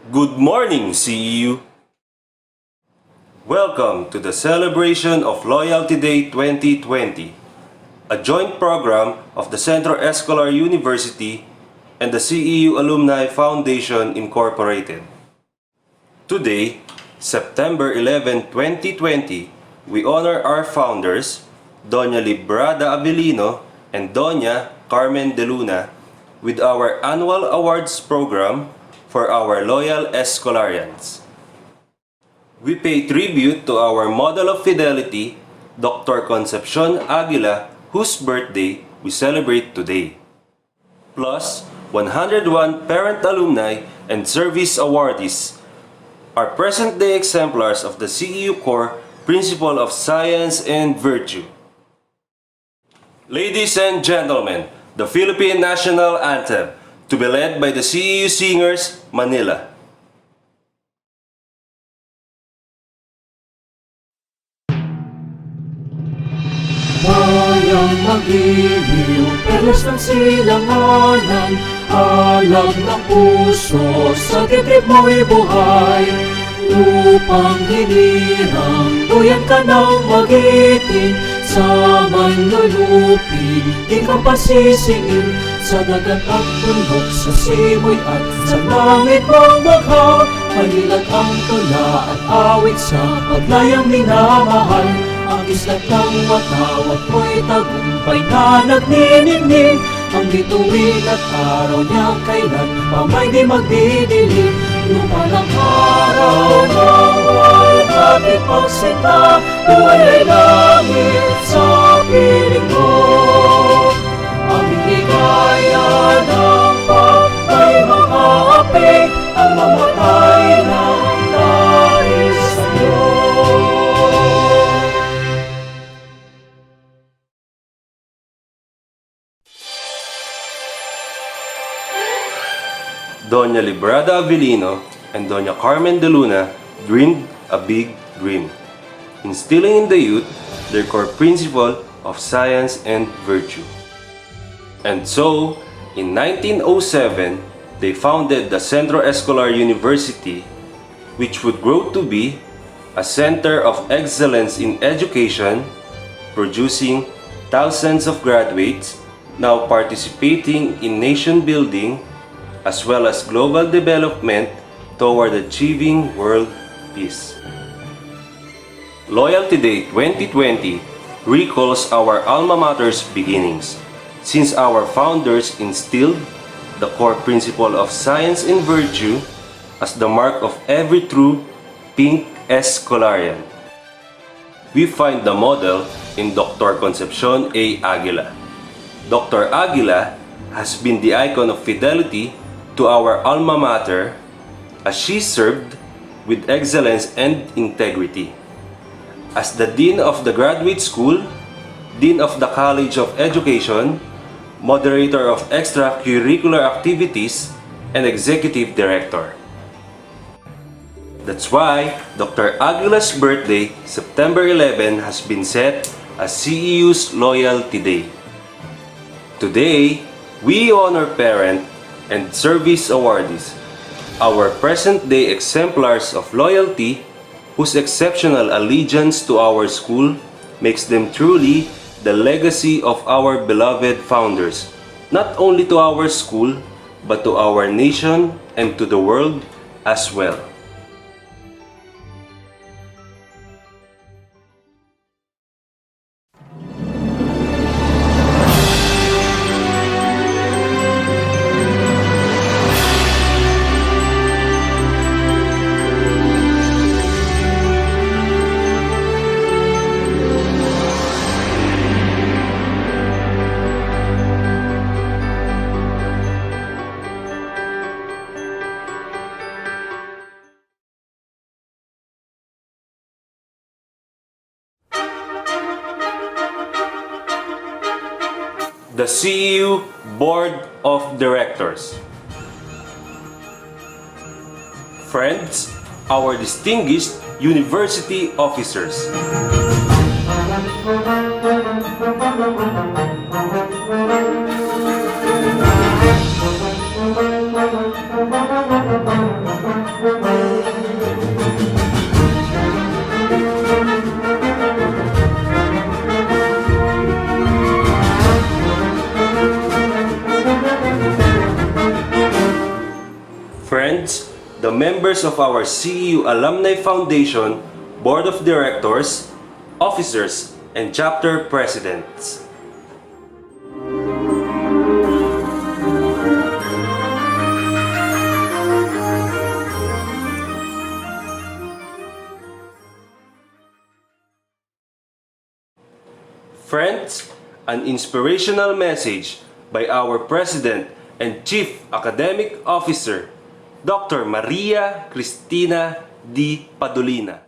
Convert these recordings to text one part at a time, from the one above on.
Good morning, CEU! Welcome to the celebration of Loyalty Day 2020, a joint program of the Centro Escolar University and the CEU Alumni Foundation Incorporated. Today, September 11, 2020, we honor our founders, Doña Librada Abilino and Doña Carmen de Luna, with our annual awards program for our loyal Escolarians. We pay tribute to our model of fidelity, Dr. Concepcion Aguila, whose birthday we celebrate today. Plus, 101 parent alumni and service awardees are present-day exemplars of the CEU Core Principle of Science and Virtue. Ladies and gentlemen, the Philippine National Anthem, to be led by the CEU Singers, Manila. Bayang magiliw, pelas ng silanganan, alag ng puso, sa dibdib mo'y buhay. Upang hinirang, duyan ka ng magiting, sa manlulupig, di ka pasisingin, sa dagat at bundok, sa simoy at sa langit mong bagha. Malilag ang tula at awit sa paglayang minamahal. Ang islat ng watawat mo'y tagumpay na nagniningning. Ang bituin at araw niya kailan pa may di magdidilim. Lupa ng araw ng walhati pagsinta, buhay ay langit sa piling mo. Aming higaya ng pagkay mga api, ang mamatay ng dahil sa'yo. Doña Librada Abilino and Doña Carmen de Luna dreamed a big dream, instilling in the youth their core principle of science and virtue. And so, in 1907, they founded the Centro Escolar University, which would grow to be a center of excellence in education, producing thousands of graduates now participating in nation building as well as global development toward achieving world peace. Loyalty Day 2020 recalls our alma mater's beginnings, since our founders instilled the core principle of science and virtue as the mark of every true pink Escolarian. We find the model in Dr. Concepcion A. Aguila. Dr. Aguila has been the icon of fidelity to our alma mater as she served with excellence and integrity. As the Dean of the Graduate School, Dean of the College of Education, Moderator of Extracurricular Activities, and Executive Director. That's why Dr. Aguila's birthday, September 11, has been set as CEU's Loyalty Day. Today, we honor parent and service awardees, our present-day exemplars of loyalty whose exceptional allegiance to our school makes them truly the legacy of our beloved founders, not only to our school, but to our nation and to the world as well. The CEU Board of Directors. Friends, our distinguished university officers. the members of our CEU Alumni Foundation, Board of Directors, officers, and chapter presidents. Friends, an inspirational message by our President and Chief Academic Officer, Dr. Maria Cristina D. Padulina.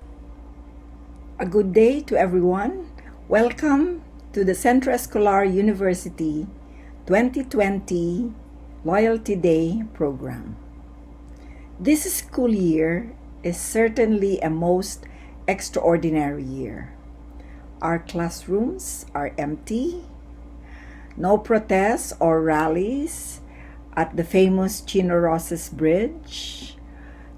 A good day to everyone. Welcome to the Centro Escolar University 2020 Loyalty Day program. This school year is certainly a most extraordinary year. Our classrooms are empty, no protests or rallies at the famous Chino Rosas Bridge,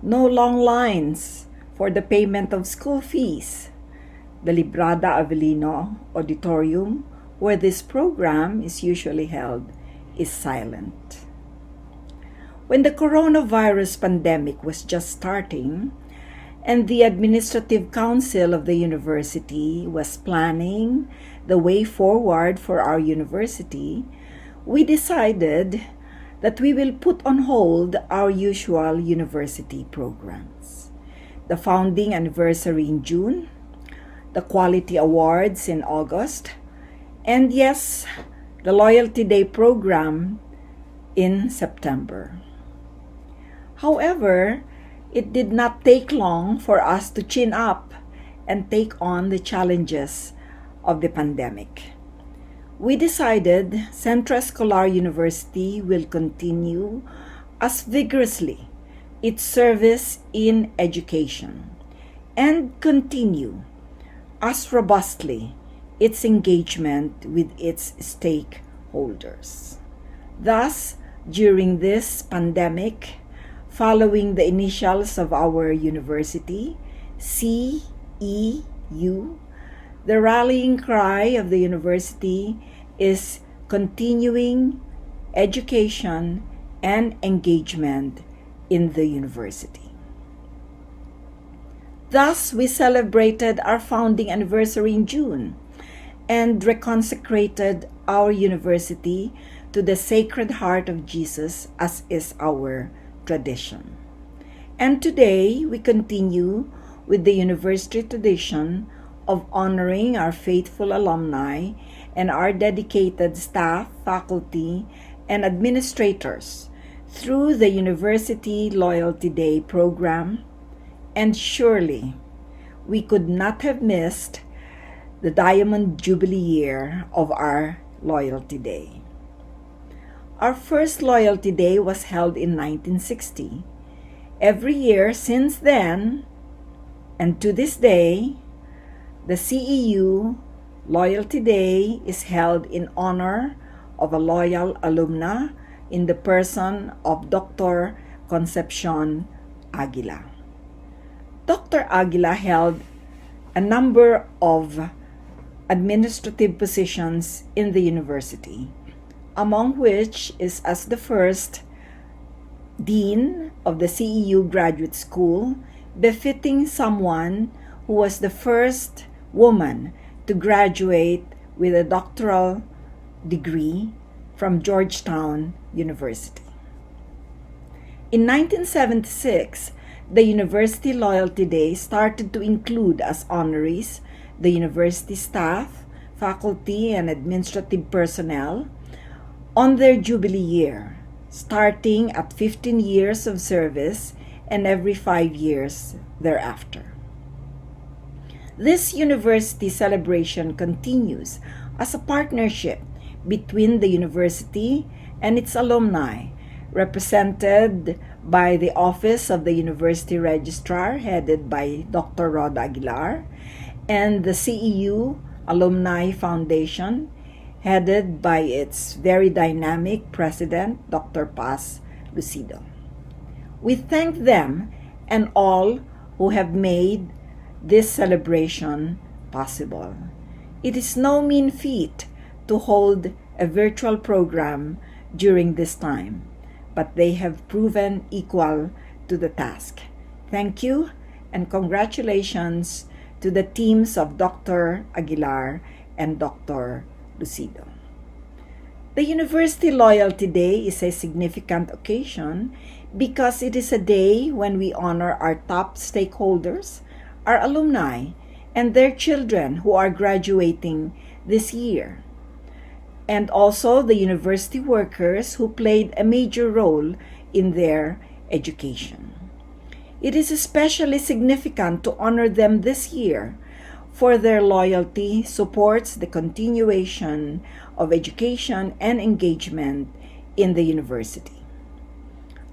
no long lines for the payment of school fees. The Librada Avellino Auditorium, where this program is usually held, is silent. When the coronavirus pandemic was just starting, and the Administrative Council of the university was planning the way forward for our university, we decided that we will put on hold our usual university programs. The founding anniversary in June, the Quality Awards in August, and yes, the Loyalty Day program in September. However, it did not take long for us to chin up and take on the challenges of the pandemic. We decided Centro Escolar University will continue as vigorously its service in education and continue as robustly its engagement with its stakeholders. Thus, during this pandemic, following the initials of our university, CEU, the rallying cry of the university is continuing education and engagement in the university. Thus, we celebrated our founding anniversary in June and reconsecrated our university to the Sacred Heart of Jesus as is our tradition. And today, we continue with the university tradition of honoring our faithful alumni and our dedicated staff, faculty, and administrators through the University Loyalty Day program. And surely, we could not have missed the Diamond Jubilee year of our Loyalty Day. Our first Loyalty Day was held in 1960. Every year since then, and to this day, the CEU Loyalty Day is held in honor of a loyal alumna in the person of Dr. Concepcion Aguila. Dr. Aguila held a number of administrative positions in the university, among which is as the first Dean of the CEU Graduate School, befitting someone who was the first woman to graduate with a doctoral degree from Georgetown University. In 1976, the University Loyalty Day started to include as honorees the university staff, faculty, and administrative personnel on their Jubilee year, starting at 15 years of service and every 5 years thereafter. This university celebration continues as a partnership between the university and its alumni, represented by the Office of the University Registrar, headed by Dr. Rod Aguilar, and the CEU Alumni Foundation, headed by its very dynamic president, Dr. Paz Lucido. We thank them and all who have made this celebration possible. It is no mean feat to hold a virtual program during this time, but they have proven equal to the task. Thank you and congratulations to the teams of Dr. Aguilar and Dr. Lucido. The University Loyalty Day is a significant occasion because it is a day when we honor our top stakeholders, our alumni, and their children who are graduating this year, and also the university workers who played a major role in their education. It is especially significant to honor them this year, for their loyalty supports the continuation of education and engagement in the university.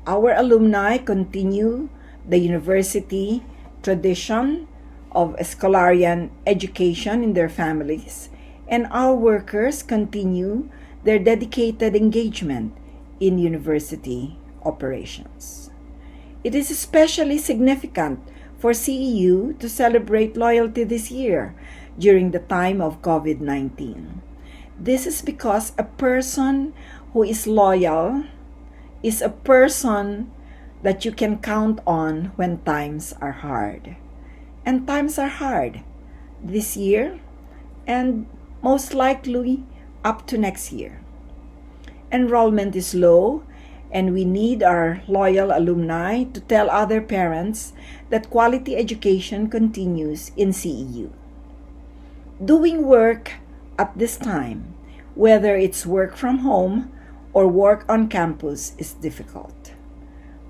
Our alumni continue the university tradition of Escolarian education in their families, and our workers continue their dedicated engagement in university operations. It is especially significant for CEU to celebrate loyalty this year during the time of COVID-19. This is because a person who is loyal is a person that you can count on when times are hard. And times are hard this year and most likely up to next year. Enrollment is low, and we need our loyal alumni to tell other parents that quality education continues in CEU. Doing work at this time, whether it's work from home or work on campus, is difficult.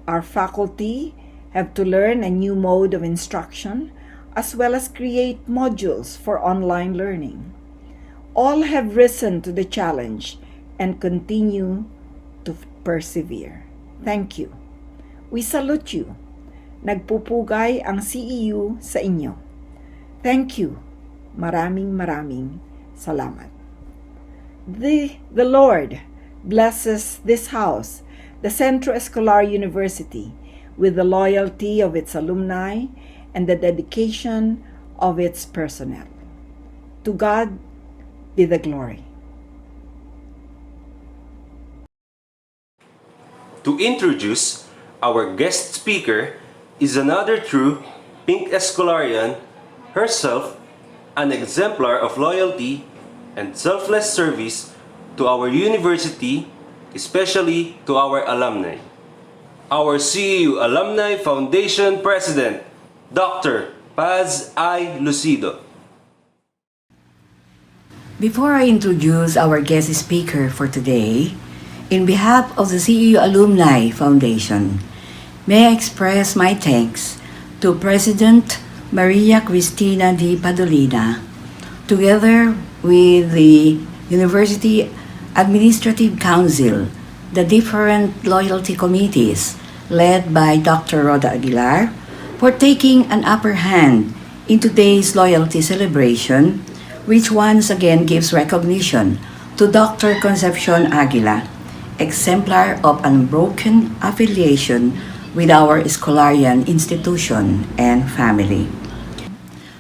Our faculty have to learn a new mode of instruction as well as create modules for online learning. All have risen to the challenge and continue to persevere. Thank you. We salute you. Nagpupugay ang CEU sa inyo. Thank you. Maraming salamat. The Lord blesses this house, the Centro Escolar University, with the loyalty of its alumni and the dedication of its personnel. To God be the glory. To introduce our guest speaker is another true Pink Escolarian, herself an exemplar of loyalty and selfless service to our university, especially to our alumni. Our CEU Alumni Foundation President, Dr. Paz I. Lucido. Before I introduce our guest speaker for today, in behalf of the CEU Alumni Foundation, may I express my thanks to President Maria Cristina D. Padolina, together with the University Administrative Council, the different loyalty committees led by Dr. Roda Aguilar, for taking an upper hand in today's loyalty celebration, which once again gives recognition to Dr. Concepcion Aguila, exemplar of unbroken affiliation with our Escolarian institution and family.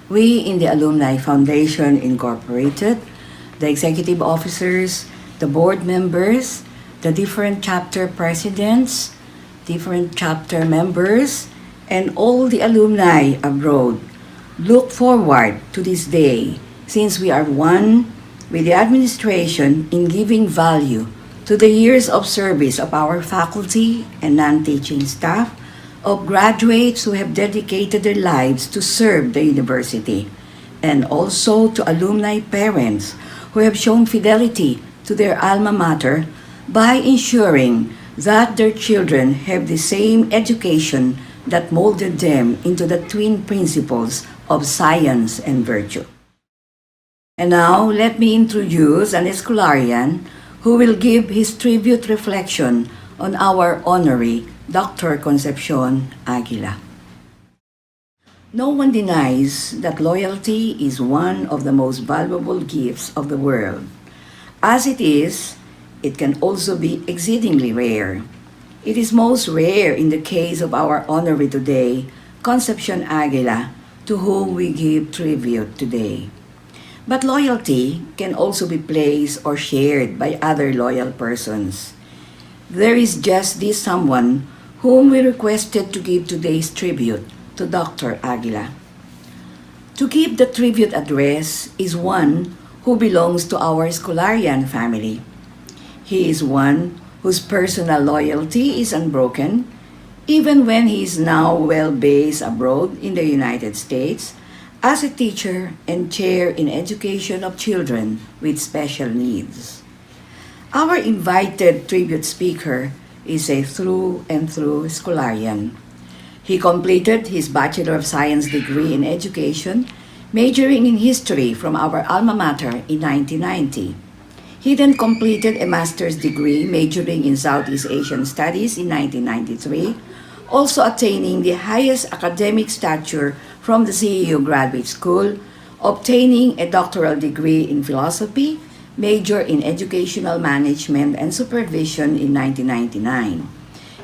We in the Alumni Foundation Incorporated, the executive officers, the board members, the different chapter presidents, different chapter members, and all the alumni abroad look forward to this day, since we are one with the administration in giving value to the years of service of our faculty and non-teaching staff, of graduates who have dedicated their lives to serve the university, and also to alumni parents who have shown fidelity to their alma mater by ensuring that their children have the same education that molded them into the twin principles of science and virtue. And now, let me introduce an Escolarian who will give his tribute reflection on our honoree, Dr. Concepcion Aguila. No one denies that loyalty is one of the most valuable gifts of the world. As it is, it can also be exceedingly rare. It is most rare in the case of our honoree today, Concepcion Aguila, to whom we give tribute today. But loyalty can also be placed or shared by other loyal persons. There is just this someone whom we requested to give today's tribute to Dr. Aguila. To give the tribute address is one who belongs to our Escolarian family. He is one whose personal loyalty is unbroken, even when he is now well based abroad in the United States as a teacher and chair in education of children with special needs. Our invited tribute speaker is a through and through Escolarian. He completed his Bachelor of Science degree in Education, majoring in History from our alma mater in 1990. He then completed a master's degree majoring in Southeast Asian Studies in 1993, also attaining the highest academic stature from the CEU Graduate School, obtaining a doctoral degree in Philosophy, major in Educational Management and Supervision in 1999.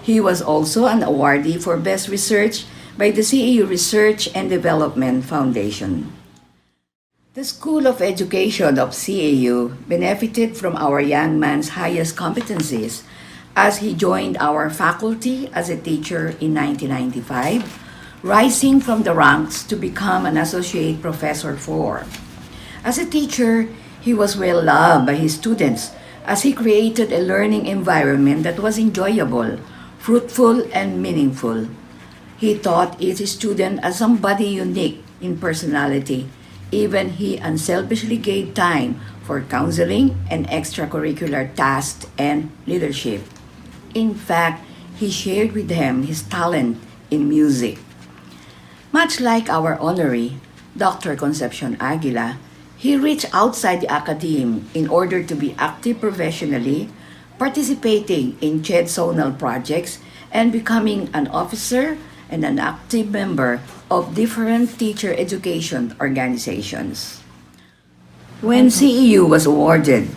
He was also an awardee for Best Research by the CEU Research and Development Foundation. The School of Education of CEU benefited from our young man's highest competencies as he joined our faculty as a teacher in 1995, rising from the ranks to become an associate professor for. As a teacher, he was well loved by his students as he created a learning environment that was enjoyable, fruitful, and meaningful. He taught each student as somebody unique in personality. Even he unselfishly gave time for counseling and extracurricular tasks and leadership. In fact, he shared with them his talent in music. Much like our honoree, Dr. Concepcion Aguila, he reached outside the academe in order to be active professionally, participating in CHED zonal projects and becoming an officer and an active member of different teacher education organizations. When CEU was awarded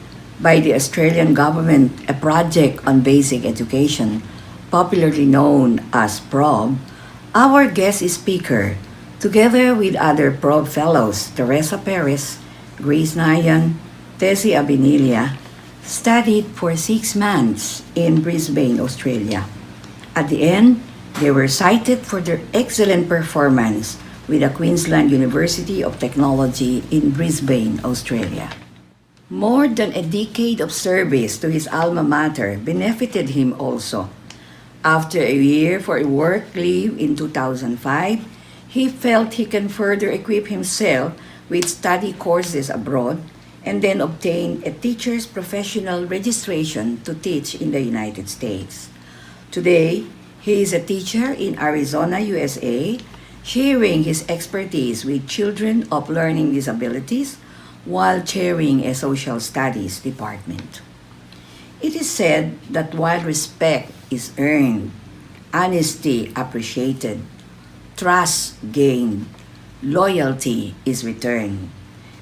by the Australian government a project on basic education, popularly known as PROB, our guest speaker, together with other PROB fellows Teresa Perez, Grace Nayan, Tessie Abinilia, studied for 6 months in Brisbane, Australia. At the end, they were cited for their excellent performance with the Queensland University of Technology in Brisbane, Australia. More than a decade of service to his alma mater benefited him also. After a year for a work leave in 2005, he felt he can further equip himself with study courses abroad and then obtained a teacher's professional registration to teach in the United States. Today, he is a teacher in Arizona, USA, sharing his expertise with children of learning disabilities while chairing a social studies department. It is said that while respect is earned, honesty appreciated, trust gained, loyalty is returned.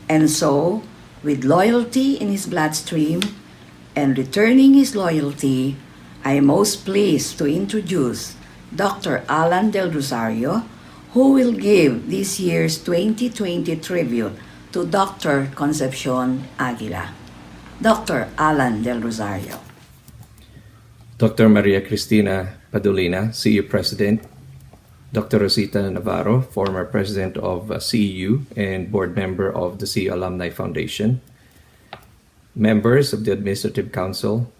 And so, with loyalty in his bloodstream and returning his loyalty, I am most pleased to introduce Dr. Alan Del Rosario, who will give this year's 2020 tribute to Dr. Concepcion Aguila. Dr. Alan Del Rosario. Dr. Maria Cristina Padolina, CEU President, Dr. Rosita Navarro, former President of CEU and Board Member of the CEU Alumni Foundation, members of the Administrative Council,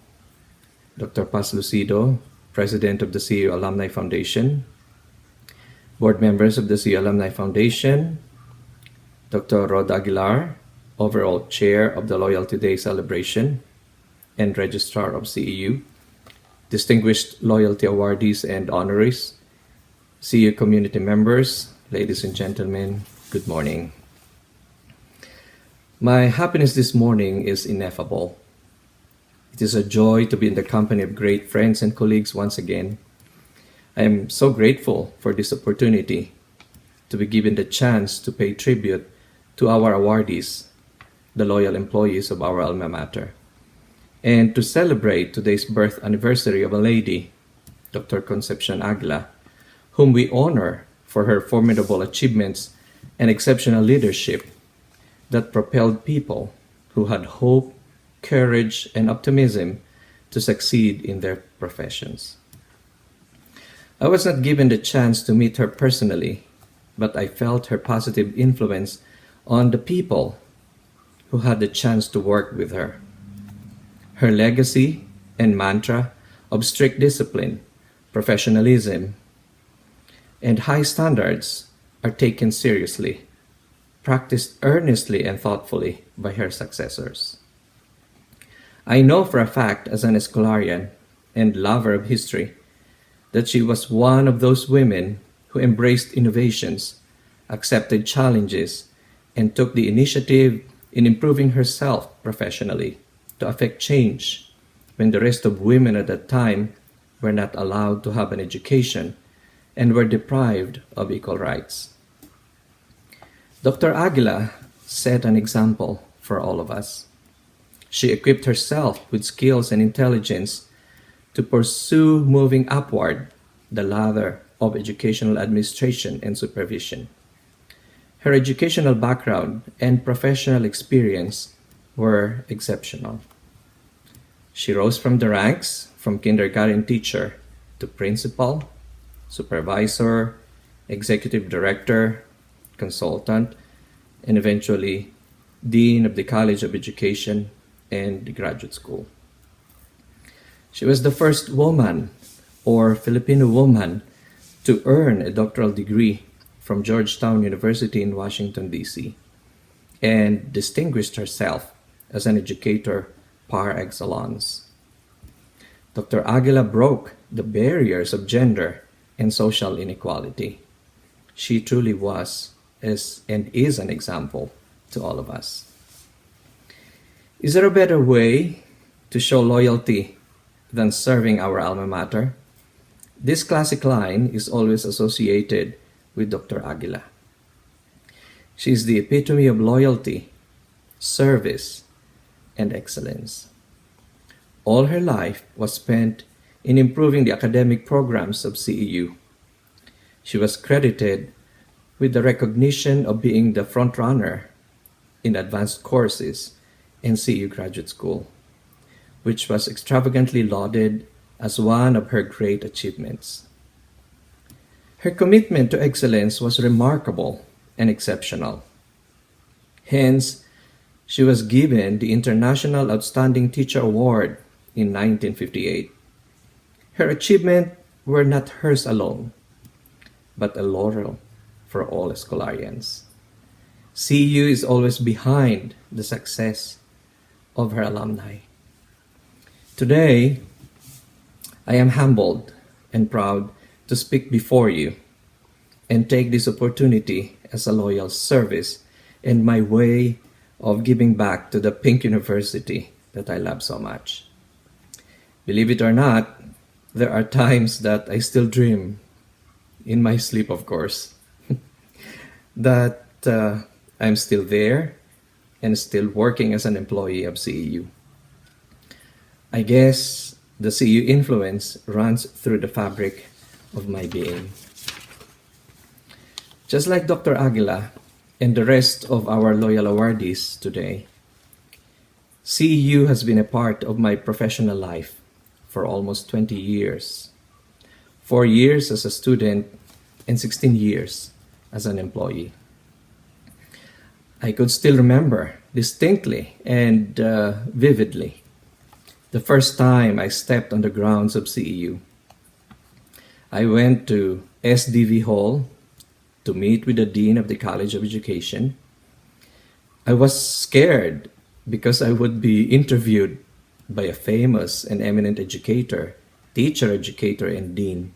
Dr. Paz Lucido, President of the CEU Alumni Foundation, Board Members of the CEU Alumni Foundation, Dr. Rod Aguilar, overall Chair of the Loyalty Day Celebration and Registrar of CEU, distinguished loyalty awardees and honorees, CEU community members, ladies and gentlemen, good morning. My happiness this morning is ineffable. It is a joy to be in the company of great friends and colleagues once again. I am so grateful for this opportunity to be given the chance to pay tribute to our awardees, the loyal employees of our alma mater, and to celebrate today's birth anniversary of a lady, Dr. Concepcion Aguila, whom we honor for her formidable achievements and exceptional leadership that propelled people who had hope, courage, and optimism to succeed in their professions. I was not given the chance to meet her personally, but I felt her positive influence on the people who had the chance to work with her. Her legacy and mantra of strict discipline, professionalism, and high standards are taken seriously, practiced earnestly and thoughtfully by her successors. I know for a fact, as an Escolarian and lover of history, that she was one of those women who embraced innovations, accepted challenges, and took the initiative in improving herself professionally to affect change when the rest of women at that time were not allowed to have an education and were deprived of equal rights. Dr. Aguila set an example for all of us. She equipped herself with skills and intelligence to pursue moving upward the ladder of educational administration and supervision. Her educational background and professional experience were exceptional. She rose from the ranks from kindergarten teacher to principal, supervisor, executive director, consultant, and eventually dean of the College of Education and the graduate school. She was the first woman or Filipino woman to earn a doctoral degree from Georgetown University in Washington, D.C., and distinguished herself as an educator par excellence. Dr. Aguila broke the barriers of gender and social inequality. She truly was and is an example to all of us. Is there a better way to show loyalty than serving our alma mater? This classic line is always associated with Dr. Aguila. She is the epitome of loyalty, service, and excellence. All her life was spent in improving the academic programs of CEU. She was credited with the recognition of being the frontrunner in advanced courses in CEU Graduate School, which was extravagantly lauded as one of her great achievements. Her commitment to excellence was remarkable and exceptional. Hence, she was given the International Outstanding Teacher Award in 1958. Her achievements were not hers alone, but a laurel for all Escolarians. CEU is always behind the success of her alumni. Today, I am humbled and proud to speak before you and take this opportunity as a loyal service and my way of giving back to the Pink University that I love so much. Believe it or not, there are times that I still dream, in my sleep of course, that I'm still there and still working as an employee of CEU. I guess the CEU influence runs through the fabric of my being. Just like Dr. Aguila and the rest of our loyal awardees today, CEU has been a part of my professional life for almost 20 years. 4 years as a student and 16 years as an employee. I could still remember distinctly and vividly the first time I stepped on the grounds of CEU. I went to SDV Hall to meet with the Dean of the College of Education. I was scared because I would be interviewed by a famous and eminent educator, teacher, educator, and dean,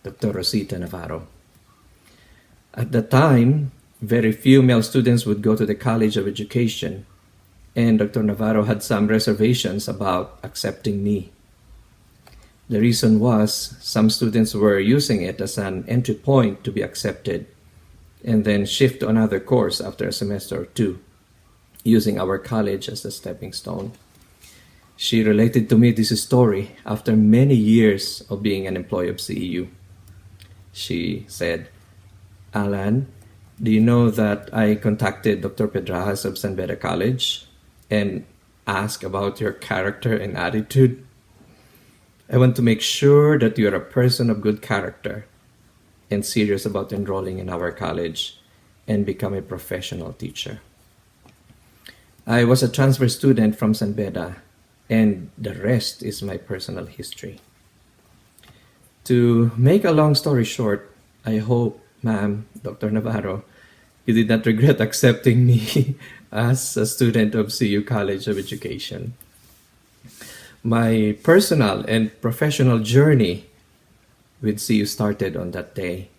Dr. Rosita Navarro. At the time, very few male students would go to the College of Education, and Dr. Navarro had some reservations about accepting me. The reason was some students were using it as an entry point to be accepted and then shift to another course after a semester or two, using our college as a stepping stone. She related to me this story after many years of being an employee of CEU. She said, "Alan, do you know that I contacted Dr. Pedrajas of San Beda College and asked about your character and attitude? I want to make sure that you are a person of good character and serious about enrolling in our college and become a professional teacher. I was a transfer student from San Beda, and the rest is my personal history. To make a long story short, I hope, ma'am, Dr. Navarro, you did not regret accepting me as a student of CEU College of Education. My personal and professional journey with CEU started on that day.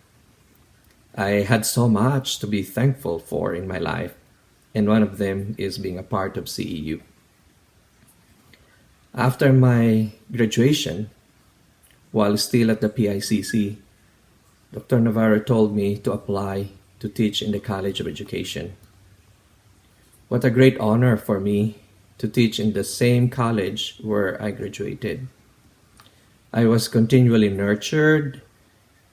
I had so much to be thankful for in my life, and one of them is being a part of CEU. After my graduation, while still at the PICC, Dr. Navarro told me to apply to teach in the College of Education. What a great honor for me to teach in the same college where I graduated. I was continually nurtured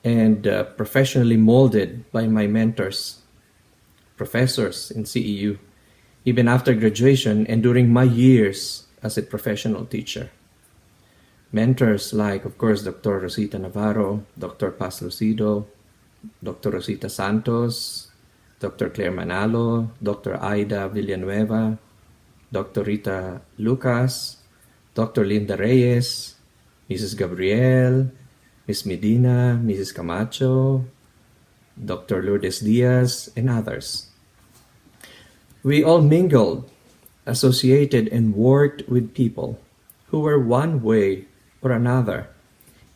and professionally molded by my mentors, professors in CEU, even after graduation and during my years as a professional teacher. Mentors like, of course, Dr. Rosita Navarro, Dr. Paz Lucido, Dr. Rosita Santos, Dr. Claire Manalo, Dr. Aida Villanueva, Dr. Rita Lucas, Dr. Linda Reyes, Mrs. Gabriel, Ms. Medina, Mrs. Camacho, Dr. Lourdes Diaz, and others. We all mingled, associated, and worked with people who were one way or another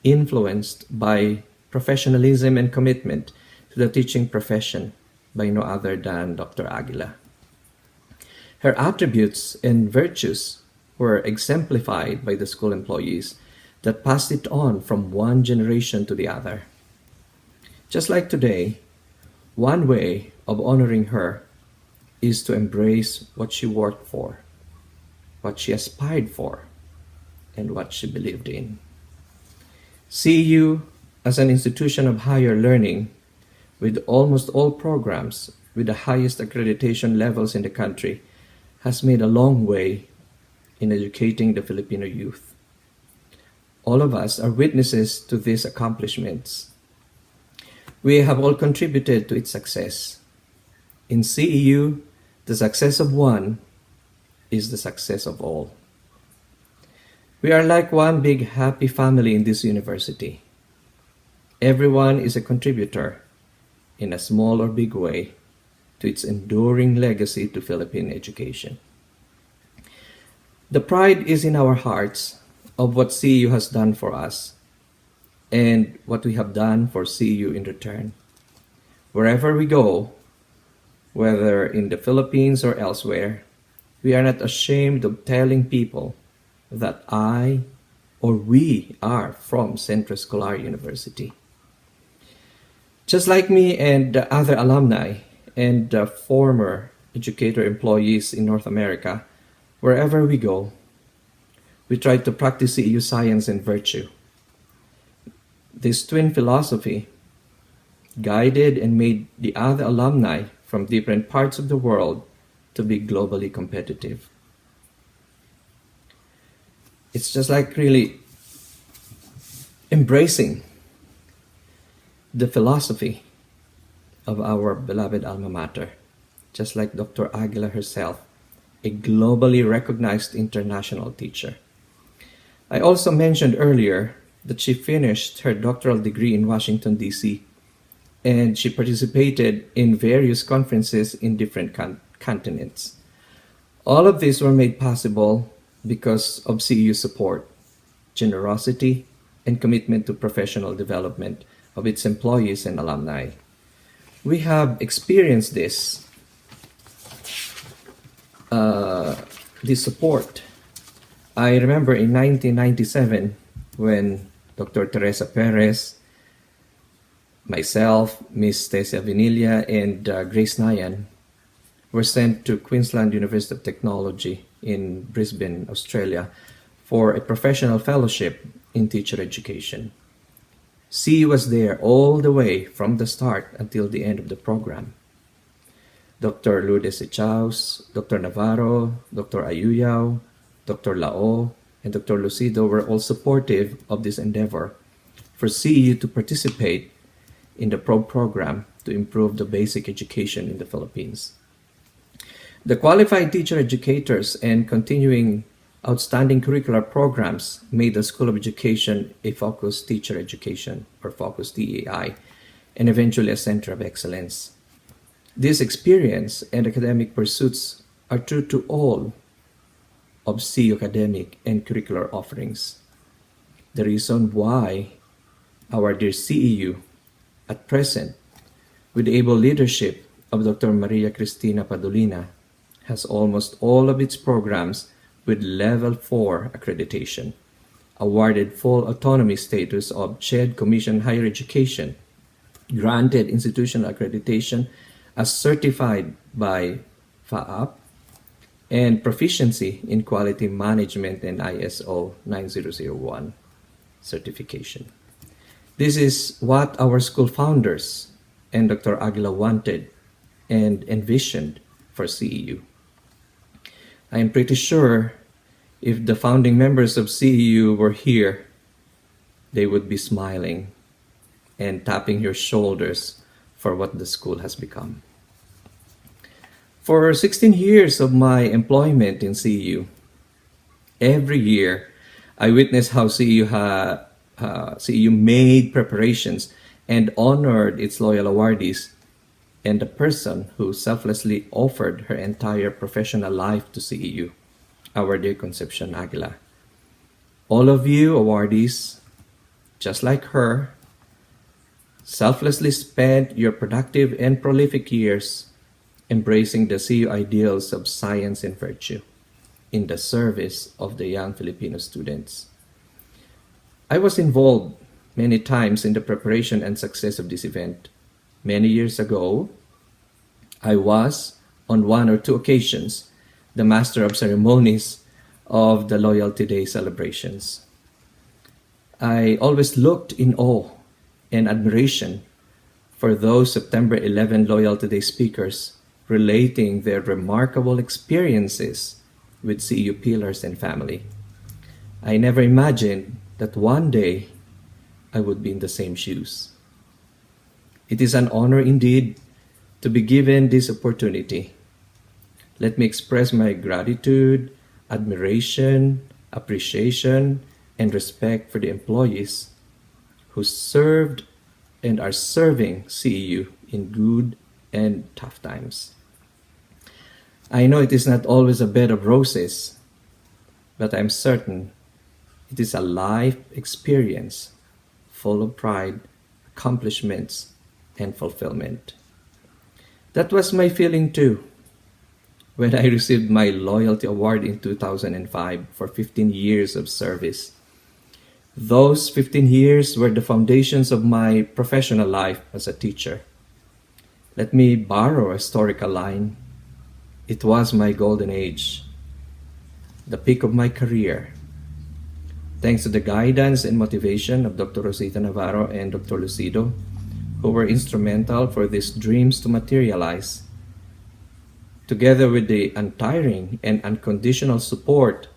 influenced by professionalism and commitment to the teaching profession by no other than Dr. Aguila. Her attributes and virtues were exemplified by the school employees that passed it on from one generation to the other. Just like today, one way of honoring her is to embrace what she worked for, what she aspired for, and what she believed in. CEU, as an institution of higher learning, with almost all programs with the highest accreditation levels in the country, has made a long way in educating the Filipino youth. All of us are witnesses to these accomplishments. We have all contributed to its success. In CEU, the success of one is the success of all. We are like one big happy family in this university. Everyone is a contributor, in a small or big way, to its enduring legacy to Philippine education. The pride is in our hearts of what CEU has done for us and what we have done for CEU in return. Wherever we go, whether in the Philippines or elsewhere, we are not ashamed of telling people that I or we are from Centro Escolar University. Just like me and other alumni and former educator employees in North America, wherever we go, we try to practice CEU science and virtue. This twin philosophy guided and made the other alumni from different parts of the world to be globally competitive. It's just like really embracing the philosophy of our beloved alma mater, just like Dr. Aguila herself, a globally recognized international teacher. I also mentioned earlier that she finished her doctoral degree in Washington, D.C., and she participated in various conferences in different continents. All of these were made possible because of CEU support, generosity, and commitment to professional development of its employees and alumni. We have experienced this support. I remember in 1997 when Dr. Teresa Perez, myself, Ms. Tesia Vinilla, and Grace Nayan were sent to Queensland University of Technology in Brisbane, Australia, for a professional fellowship in teacher education. CEU was there all the way from the start until the end of the program. Dr. Lourdes Echaus, Dr. Navarro, Dr. Ayuyao, Dr. Lao, and Dr. Lucido were all supportive of this endeavor for CEU to participate in the program to improve the basic education in the Philippines. The qualified teacher educators and continuing outstanding curricular programs made the School of Education a focused teacher education, or focused TEI, and eventually a center of excellence. This experience and academic pursuits are true to all of CEU academic and curricular offerings. The reason why our dear CEU, at present, with the able leadership of Dr. Maria Cristina Padolina, has almost all of its programs with Level 4 accreditation, awarded full autonomy status of CHED Commission Higher Education, granted institutional accreditation as certified by FAAP, and proficiency in quality management and ISO 9001 certification. This is what our school founders and Dr. Aguila wanted and envisioned for CEU. I am pretty sure if the founding members of CEU were here, they would be smiling and tapping your shoulders for what the school has become. For 16 years of my employment in CEU, every year I witnessed how CEU made preparations and honored its loyal awardees and the person who selflessly offered her entire professional life to CEU, our dear Concepcion Aguila. All of you awardees, just like her, selflessly spent your productive and prolific years embracing the CEU ideals of science and virtue in the service of the young Filipino students. I was involved many times in the preparation and success of this event. Many years ago, I was, on one or two occasions, the master of ceremonies of the Loyalty Day celebrations. I always looked in awe and admiration for those September 11 Loyalty Day speakers relating their remarkable experiences with CEU pillars and family. I never imagined that one day I would be in the same shoes. It is an honor indeed to be given this opportunity. Let me express my gratitude, admiration, appreciation, and respect for the employees who served and are serving CEU in good and tough times. I know it is not always a bed of roses, but I'm certain it is a life experience full of pride, accomplishments, and fulfillment. That was my feeling too when I received my Loyalty Award in 2005 for 15 years of service. Those 15 years were the foundations of my professional life as a teacher. Let me borrow a historical line. It was my golden age, the peak of my career. Thanks to the guidance and motivation of Dr. Rosita Navarro and Dr. Lucido, who were instrumental for these dreams to materialize, together with the untiring and unconditional support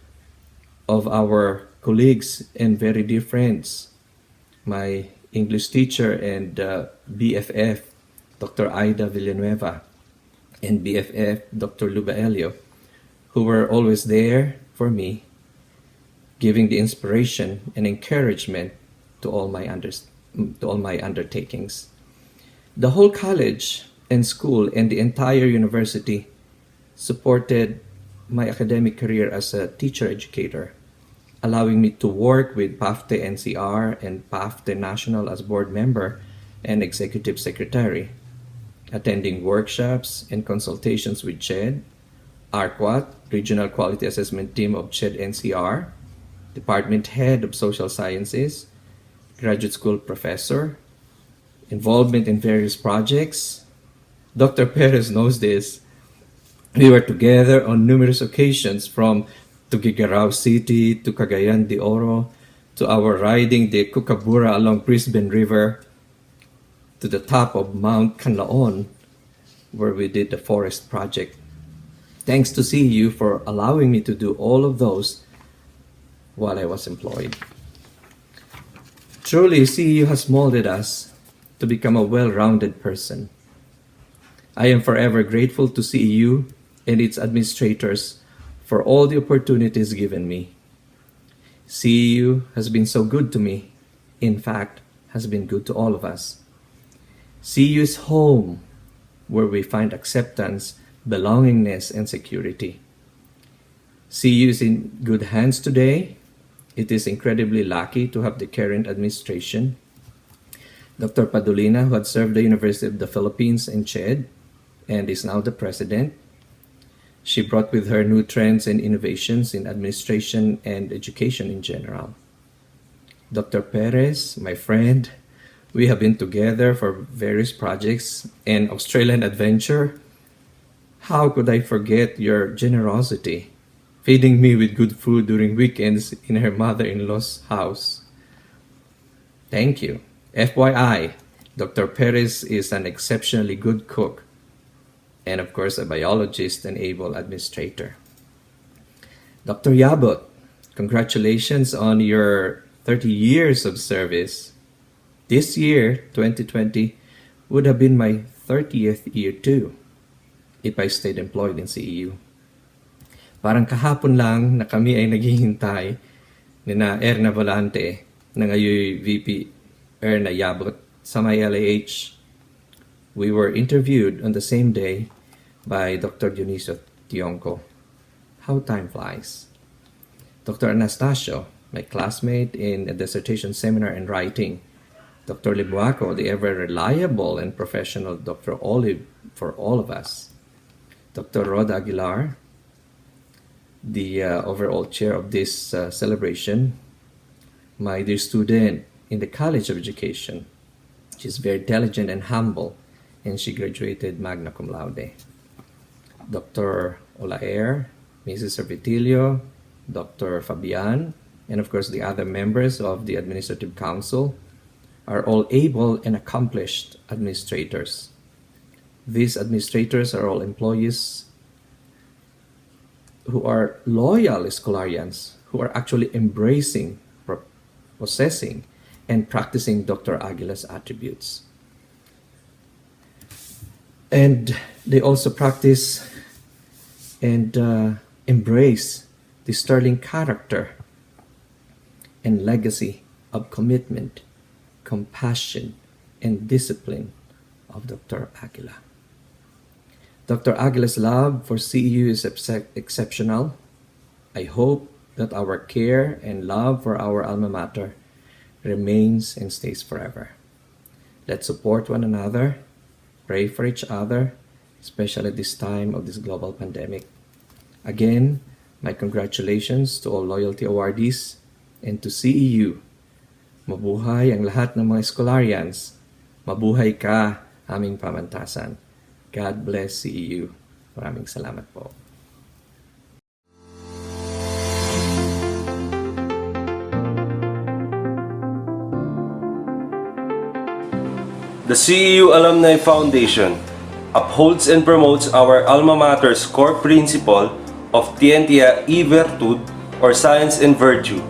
of our colleagues and very dear friends, my English teacher and BFF, Dr. Aida Villanueva, and BFF, Dr. Luba Elio, who were always there for me, giving the inspiration and encouragement to all my undertakings. The whole college and school and the entire university supported my academic career as a teacher educator, allowing me to work with PAFTE NCR and PAFTE National as board member and executive secretary, attending workshops and consultations with CHED, ARQUAT, Regional Quality Assessment Team of CHED NCR, Department Head of Social Sciences, graduate school professor, involvement in various projects. Dr. Perez knows this. We were together on numerous occasions, from Tuguegarao City to Cagayan de Oro, to our riding the Kookaburra along Brisbane River, to the top of Mount Canlaon, where we did the forest project. Thanks to CEU for allowing me to do all of those while I was employed. Truly, CEU has molded us to become a well-rounded person. I am forever grateful to CEU and its administrators for all the opportunities given me. CEU has been so good to me, in fact, has been good to all of us. CEU is home, where we find acceptance, belongingness, and security. CEU is in good hands today. It is incredibly lucky to have the current administration. Dr. Padulina, who had served the University of the Philippines in CHED and is now the president. She brought with her new trends and innovations in administration and education in general. Dr. Perez, my friend, we have been together for various projects and Australian adventure. How could I forget your generosity, feeding me with good food during weekends in her mother-in-law's house? Thank you. FYI, Dr. Perez is an exceptionally good cook and of course a biologist and able administrator. Dr. Yabot, congratulations on your 30 years of service. This year, 2020, would have been my 30th year too if I stayed employed in CEU. Parang kahapon lang na kami ay naghihintay ni na Erna Volante na ngayon VP Erna Yabot sa may LAH. We were interviewed on the same day by Dr. Dionisio Tionco. How time flies. Dr. Anastasio, my classmate in a dissertation seminar in writing. Dr. Libuaco, the ever reliable and professional Dr. Olive for all of us. Dr. Roda Aguilar, the overall chair of this celebration. My dear student in the College of Education. She's very intelligent and humble, and she graduated magna cum laude. Dr. Olaer, Mrs. Servitilio, Dr. Fabian, and of course the other members of the Administrative Council are all able and accomplished administrators. These administrators are all employees who are loyal Escolarians, who are actually embracing, possessing, and practicing Dr. Aguila's attributes. And they also practice and embrace the sterling character and legacy of commitment, compassion, and discipline of Dr. Aguila. Dr. Aguila's love for CEU is exceptional. I hope that our care and love for our alma mater remains and stays forever. Let's support one another, pray for each other, especially at this time of this global pandemic. Again, my congratulations to all Loyalty Awardees and to CEU. Mabuhay ang lahat ng mga Escolarians. Mabuhay ka, aming pamantasan. God bless CEU. Maraming salamat po. The CEU Alumni Foundation upholds and promotes our alma mater's core principle of Tientia y Virtud, or science and virtue.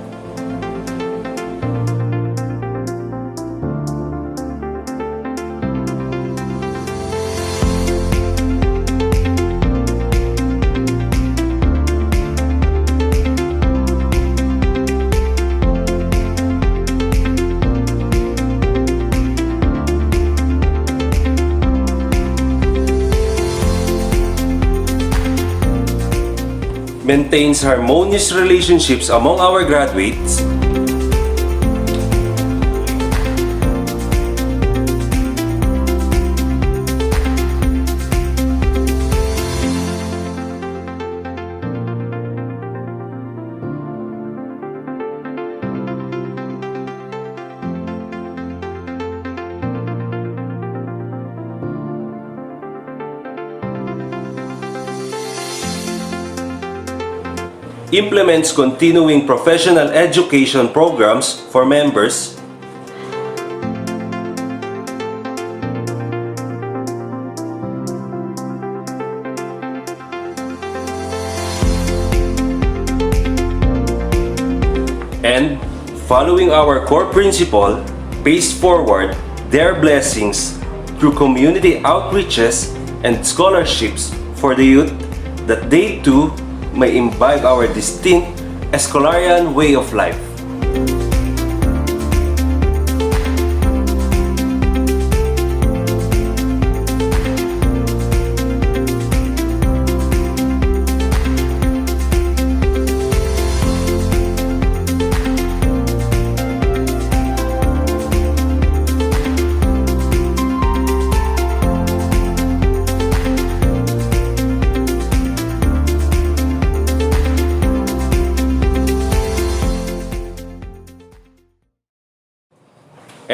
Maintains harmonious relationships among our graduates, implements continuing professional education programs for members, following our core principle, pays forward their blessings through community outreaches and scholarships for the youth, that they too may imbibe our distinct Escolarian way of life.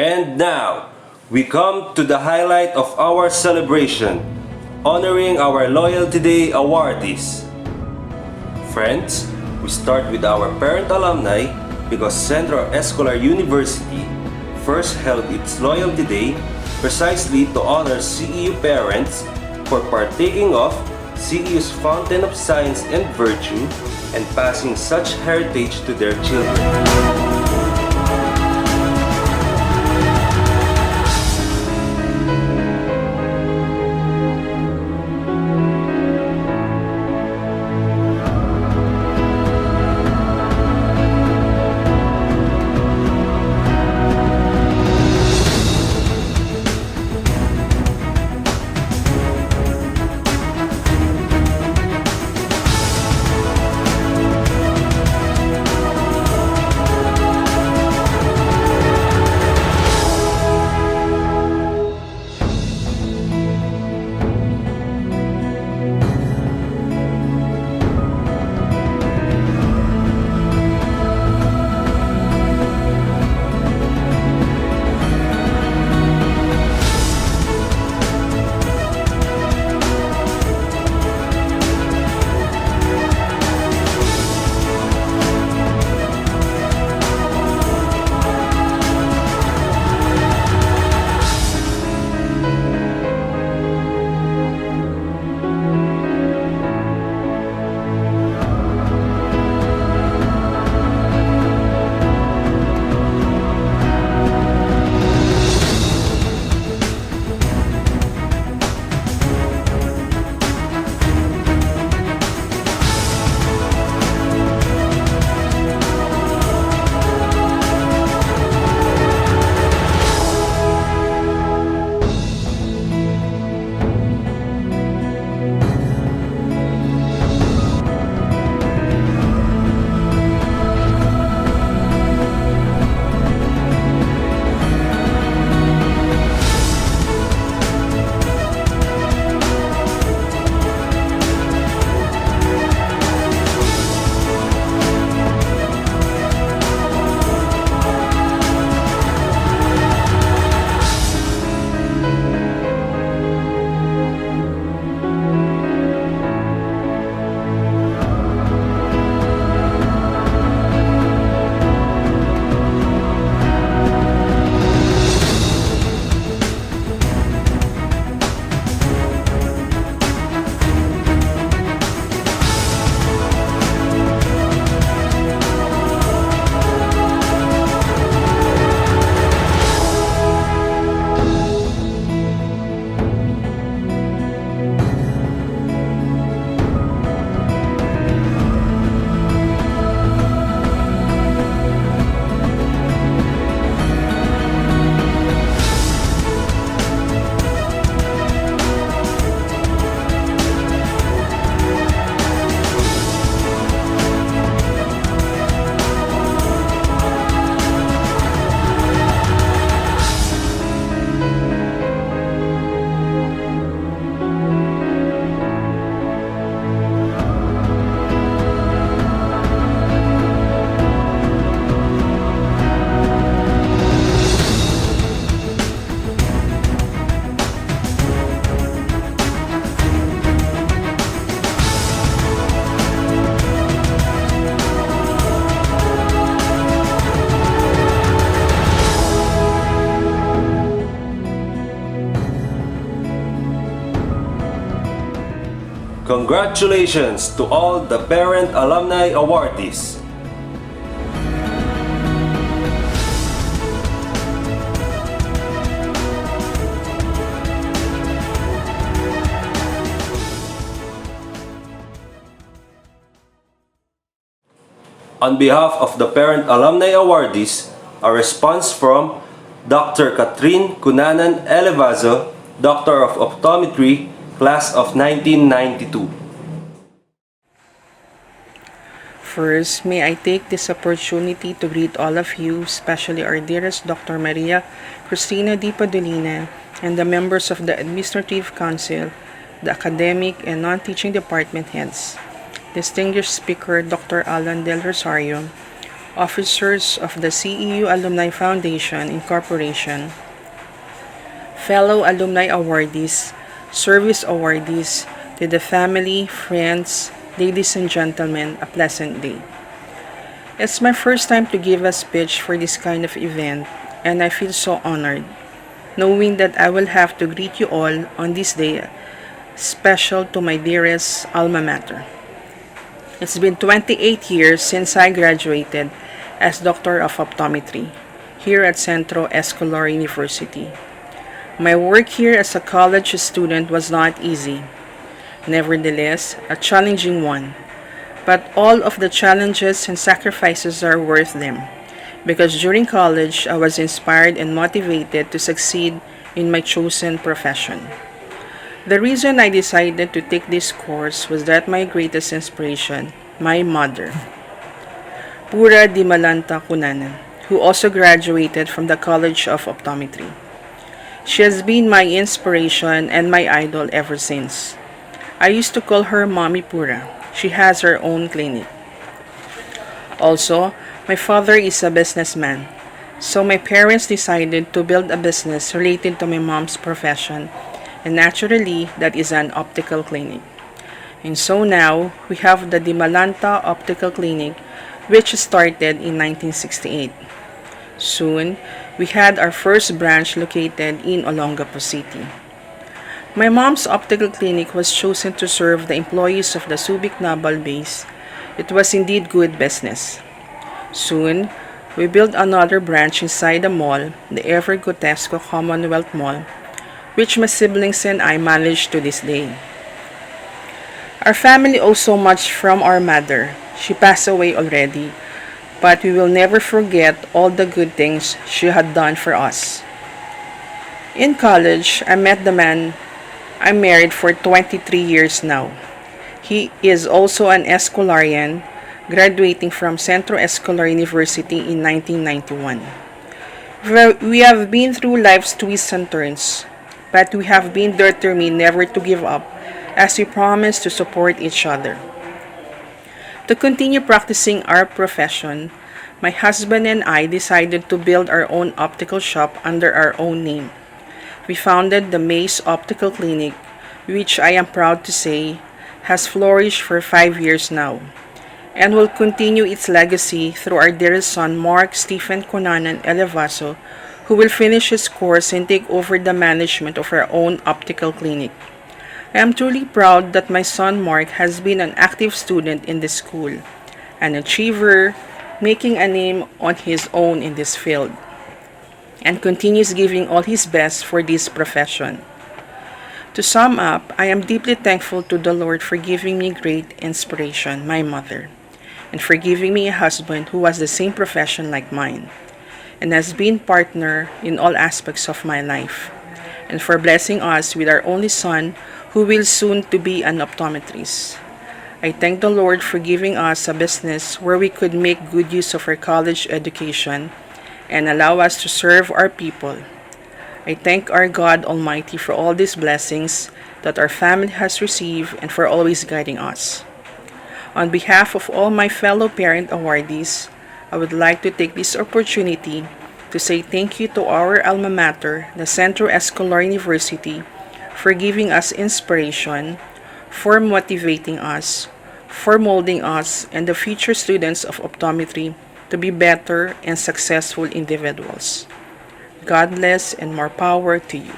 And now, we come to the highlight of our celebration, honoring our Loyalty Day awardees. Friends, we start with our parent alumni because Centro Escolar University first held its Loyalty Day precisely to honor CEU parents for partaking of CEU's Fountain of Science and Virtue and passing such heritage to their children. Congratulations to all the parent alumni awardees. On behalf of the Parent Alumni Awardees, a response from Dr. Catherine Cunanan Elevazo, Doctor of Optometry, Class of 1992. First, may I take this opportunity to greet all of you, especially our dearest Dr. Maria Cristina D. Padolina and the members of the Administrative Council, the academic and non-teaching department heads, distinguished speaker Dr. Alan Del Rosario, officers of the CEU Alumni Foundation Incorporation, fellow alumni awardees, service awardees, to the family, friends, ladies and gentlemen, a pleasant day. It's my first time to give a speech for this kind of event, and I feel so honored, knowing that I will have to greet you all on this day, special to my dearest alma mater. It's been 28 years since I graduated as Doctor of Optometry here at Centro Escolar University. My work here as a college student was not easy. Nevertheless, a challenging one. But all of the challenges and sacrifices are worth them, because during college I was inspired and motivated to succeed in my chosen profession. The reason I decided to take this course was that my greatest inspiration, my mother, Pura Di Malanta Cunanan, who also graduated from the College of Optometry. She has been my inspiration and my idol ever since. I used to call her Mommy Pura. She has her own clinic. Also, my father is a businessman, so my parents decided to build a business related to my mom's profession, and naturally, that is an optical clinic. And so now, we have the Di Malanta Optical Clinic, which started in 1968. Soon, we had our first branch located in Olongapo City. My mom's optical clinic was chosen to serve the employees of the Subic Naval Base. It was indeed good business. Soon, we built another branch inside the mall, the Ever Gotesco Commonwealth Mall, which my siblings and I manage to this day. Our family owes so much from our mother. She passed away already, but we will never forget all the good things she had done for us. In college, I met the man I'm married for 23 years now. He is also an Escolarian, graduating from Centro Escolar University in 1991. We have been through life's twists and turns, but we have been determined never to give up, as we promise to support each other. To continue practicing our profession, my husband and I decided to build our own optical shop under our own name. We founded the Maze Optical Clinic, which I am proud to say has flourished for 5 years now, and will continue its legacy through our dearest son Mark Stephen Cunanan Elevazo, who will finish his course and take over the management of our own optical clinic. I am truly proud that my son Mark has been an active student in this school, an achiever, making a name on his own in this field, and continues giving all his best for this profession. To sum up, I am deeply thankful to the Lord for giving me great inspiration, my mother, and for giving me a husband who has the same profession like mine, and has been partner in all aspects of my life, and for blessing us with our only son who will soon to be an optometrist. I thank the Lord for giving us a business where we could make good use of our college education and allow us to serve our people. I thank our God Almighty for all these blessings that our family has received and for always guiding us. On behalf of all my fellow parent awardees, I would like to take this opportunity to say thank you to our alma mater, the Centro Escolar University, for giving us inspiration, for motivating us, for molding us and the future students of optometry to be better and successful individuals. God bless and more power to you.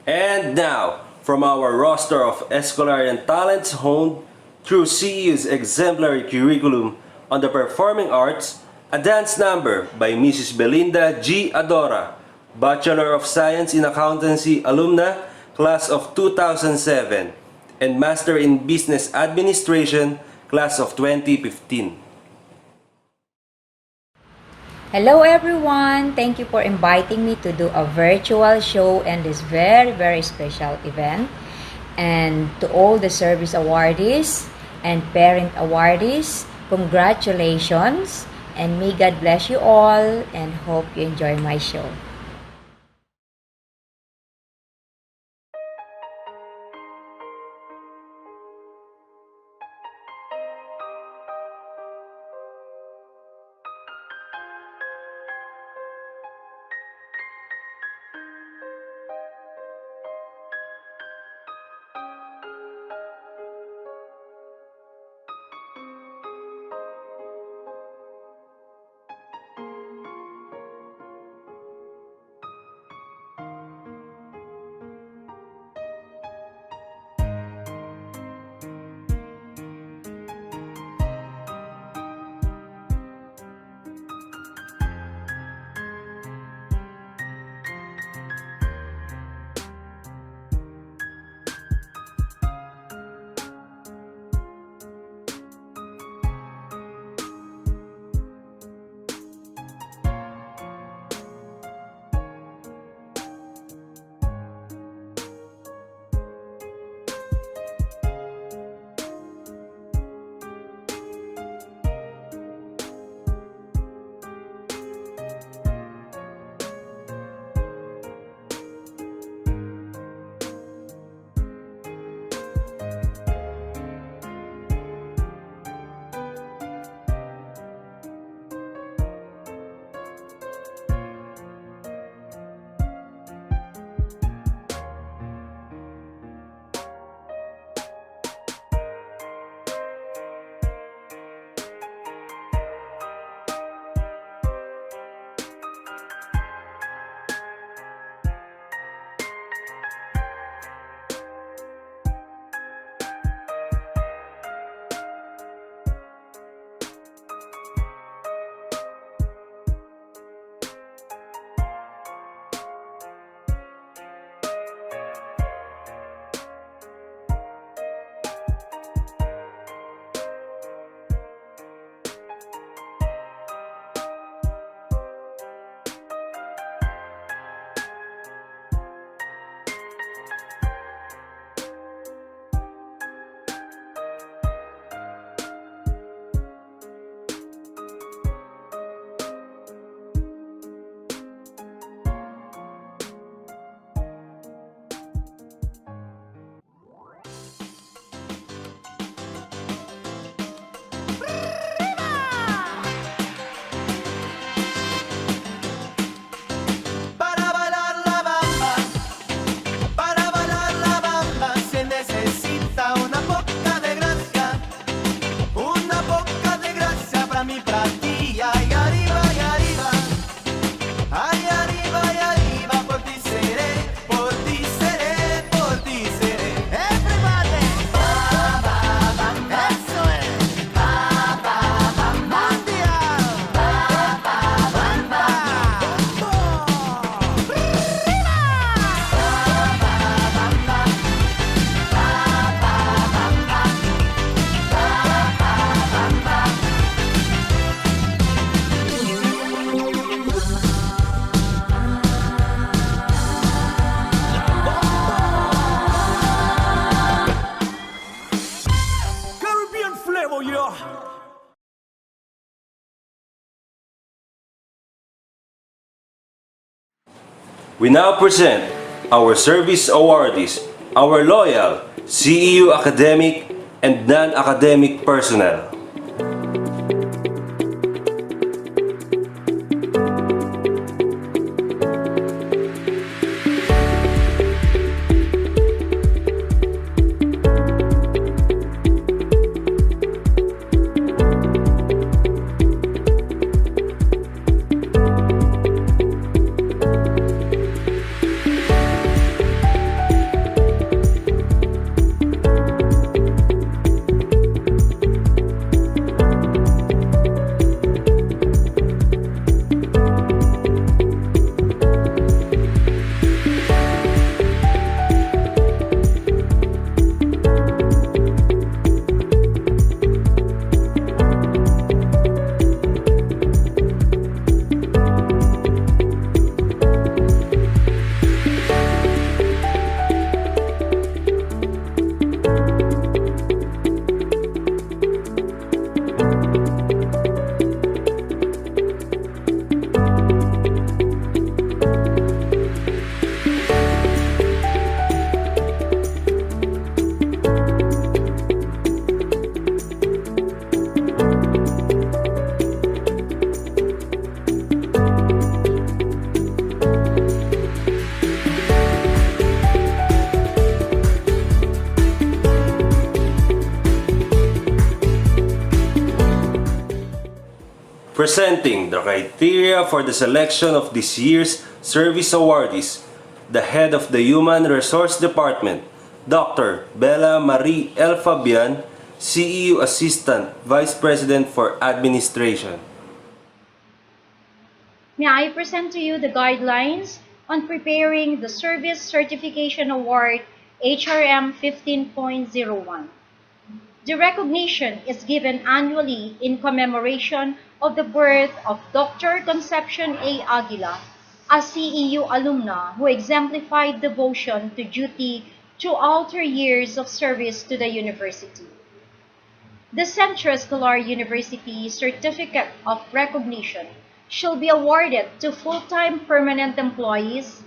And now, from our roster of Escolarian talents honed through CEU's exemplary curriculum on the performing arts, a dance number by Mrs. Belinda G. Adora, Bachelor of Science in Accountancy alumna, class of 2007, and Master in Business Administration, Class of 2015. Hello everyone! Thank you for inviting me to do a virtual show and this very special event. And to all the service awardees and parent awardees, congratulations and may God bless you all and hope you enjoy my show. We now present our service awardees, our loyal CEU academic and non-academic personnel. Presenting the criteria for the selection of this year's service awardees, the head of the Human Resource Department, Dr. Bella Marie L. Fabian, CEU Assistant Vice President for Administration. May I present to you the guidelines on preparing the Service Certification Award HRM 15.01. The recognition is given annually in commemoration of the birth of Dr. Concepcion A. Aguila, a CEU alumna who exemplified devotion to duty throughout her years of service to the university. The Centro Escolar University Certificate of Recognition shall be awarded to full-time permanent employees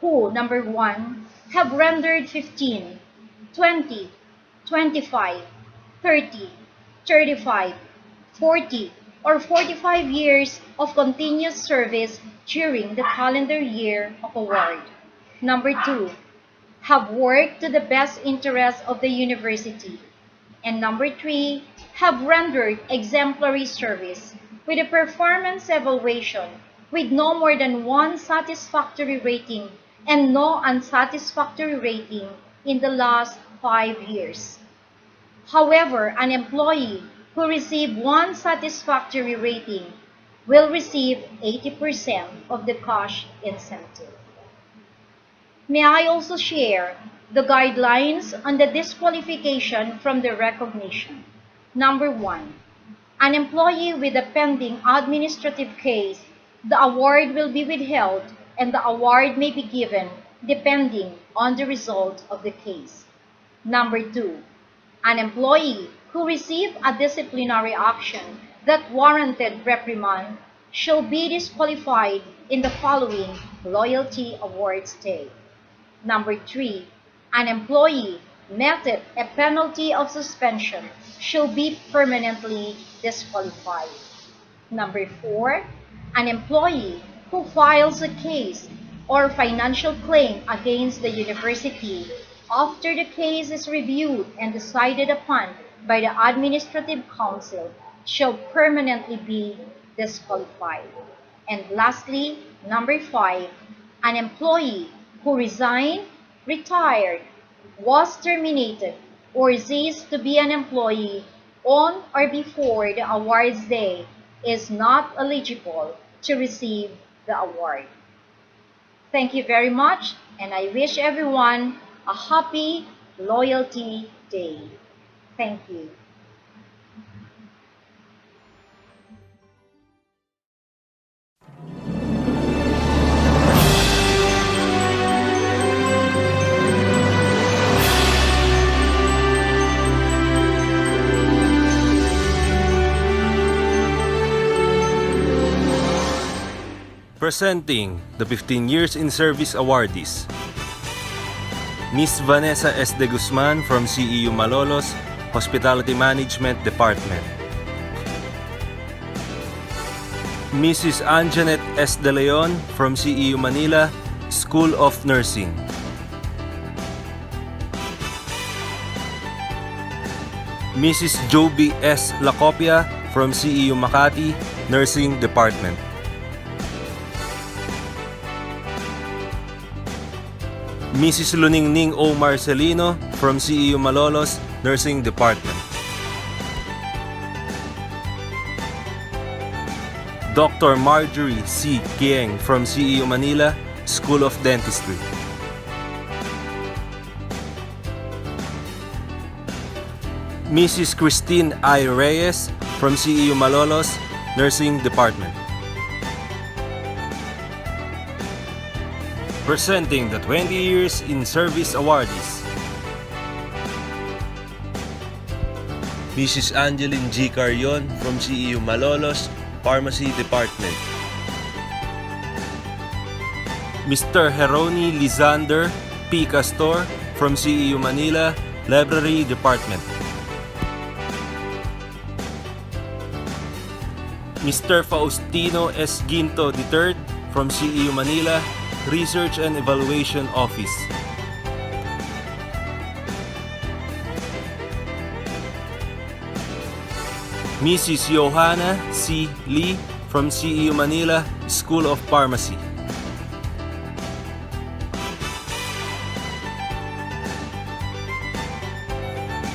who, number 1, have rendered 15, 20, 25, 30, 35, 40, or 45 years of continuous service during the calendar year of award. Number 2, have worked to the best interest of the university. And number 3, have rendered exemplary service with a performance evaluation with no more than 1 satisfactory rating and no unsatisfactory rating in the last 5 years. However, an employee who receives 1 satisfactory rating will receive 80% of the cash incentive. May I also share the guidelines on the disqualification from the recognition. Number 1, an employee with a pending administrative case, the award will be withheld and the award may be given depending on the result of the case. Number 2, an employee who received a disciplinary action that warranted reprimand shall be disqualified in the following loyalty awards day. Number 3, an employee meted a penalty of suspension shall be permanently disqualified. Number 4, an employee who files a case or financial claim against the university after the case is reviewed and decided upon by the Administrative Council shall permanently be disqualified. And lastly, number 5, an employee who resigned, retired, was terminated, or ceased to be an employee on or before the awards day is not eligible to receive the award. Thank you very much, and I wish everyone a happy Loyalty Day. Thank you. Presenting the 15 Years in Service awardees. Miss Vanessa S. De Guzman from CEU Malolos, Hospitality Management Department. Mrs. Anjanette S. De Leon from CEU Manila, School of Nursing. Mrs. Joby S. Lacopia from CEU Makati, Nursing Department. Mrs. Luningning O. Marcelino from CEU Malolos, Nursing Department. Dr. Marjorie C. Kieng from CEU Manila, School of Dentistry. Mrs. Christine I. Reyes from CEU Malolos, Nursing Department. Presenting the 20 Years in Service awardees. Mrs. Angeline G. Carion from CEU Malolos, Pharmacy Department. Mr. Heroni Lizander P. Castor from CEU Manila, Library Department. Mr. Faustino S. Ginto III from CEU Manila, Research and Evaluation Office. Mrs. Johanna C. Lee from CEU Manila, School of Pharmacy.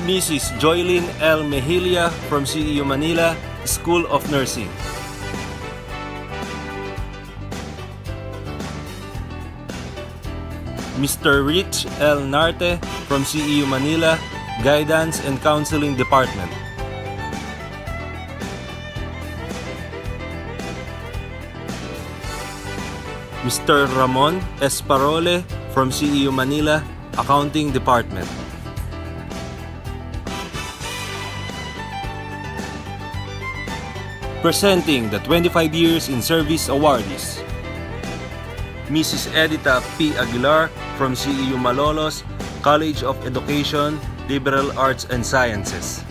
Mrs. Joylyn L. Mejilla from CEU Manila, School of Nursing. Mr. Rich L. Narte from CEU Manila, Guidance and Counseling Department. Mr. Ramon Esparole from CEU Manila, Accounting Department. Presenting the 25 Years in Service Awardees. Mrs. Edita P. Aguilar from CEU Malolos, College of Education, Liberal Arts and Sciences.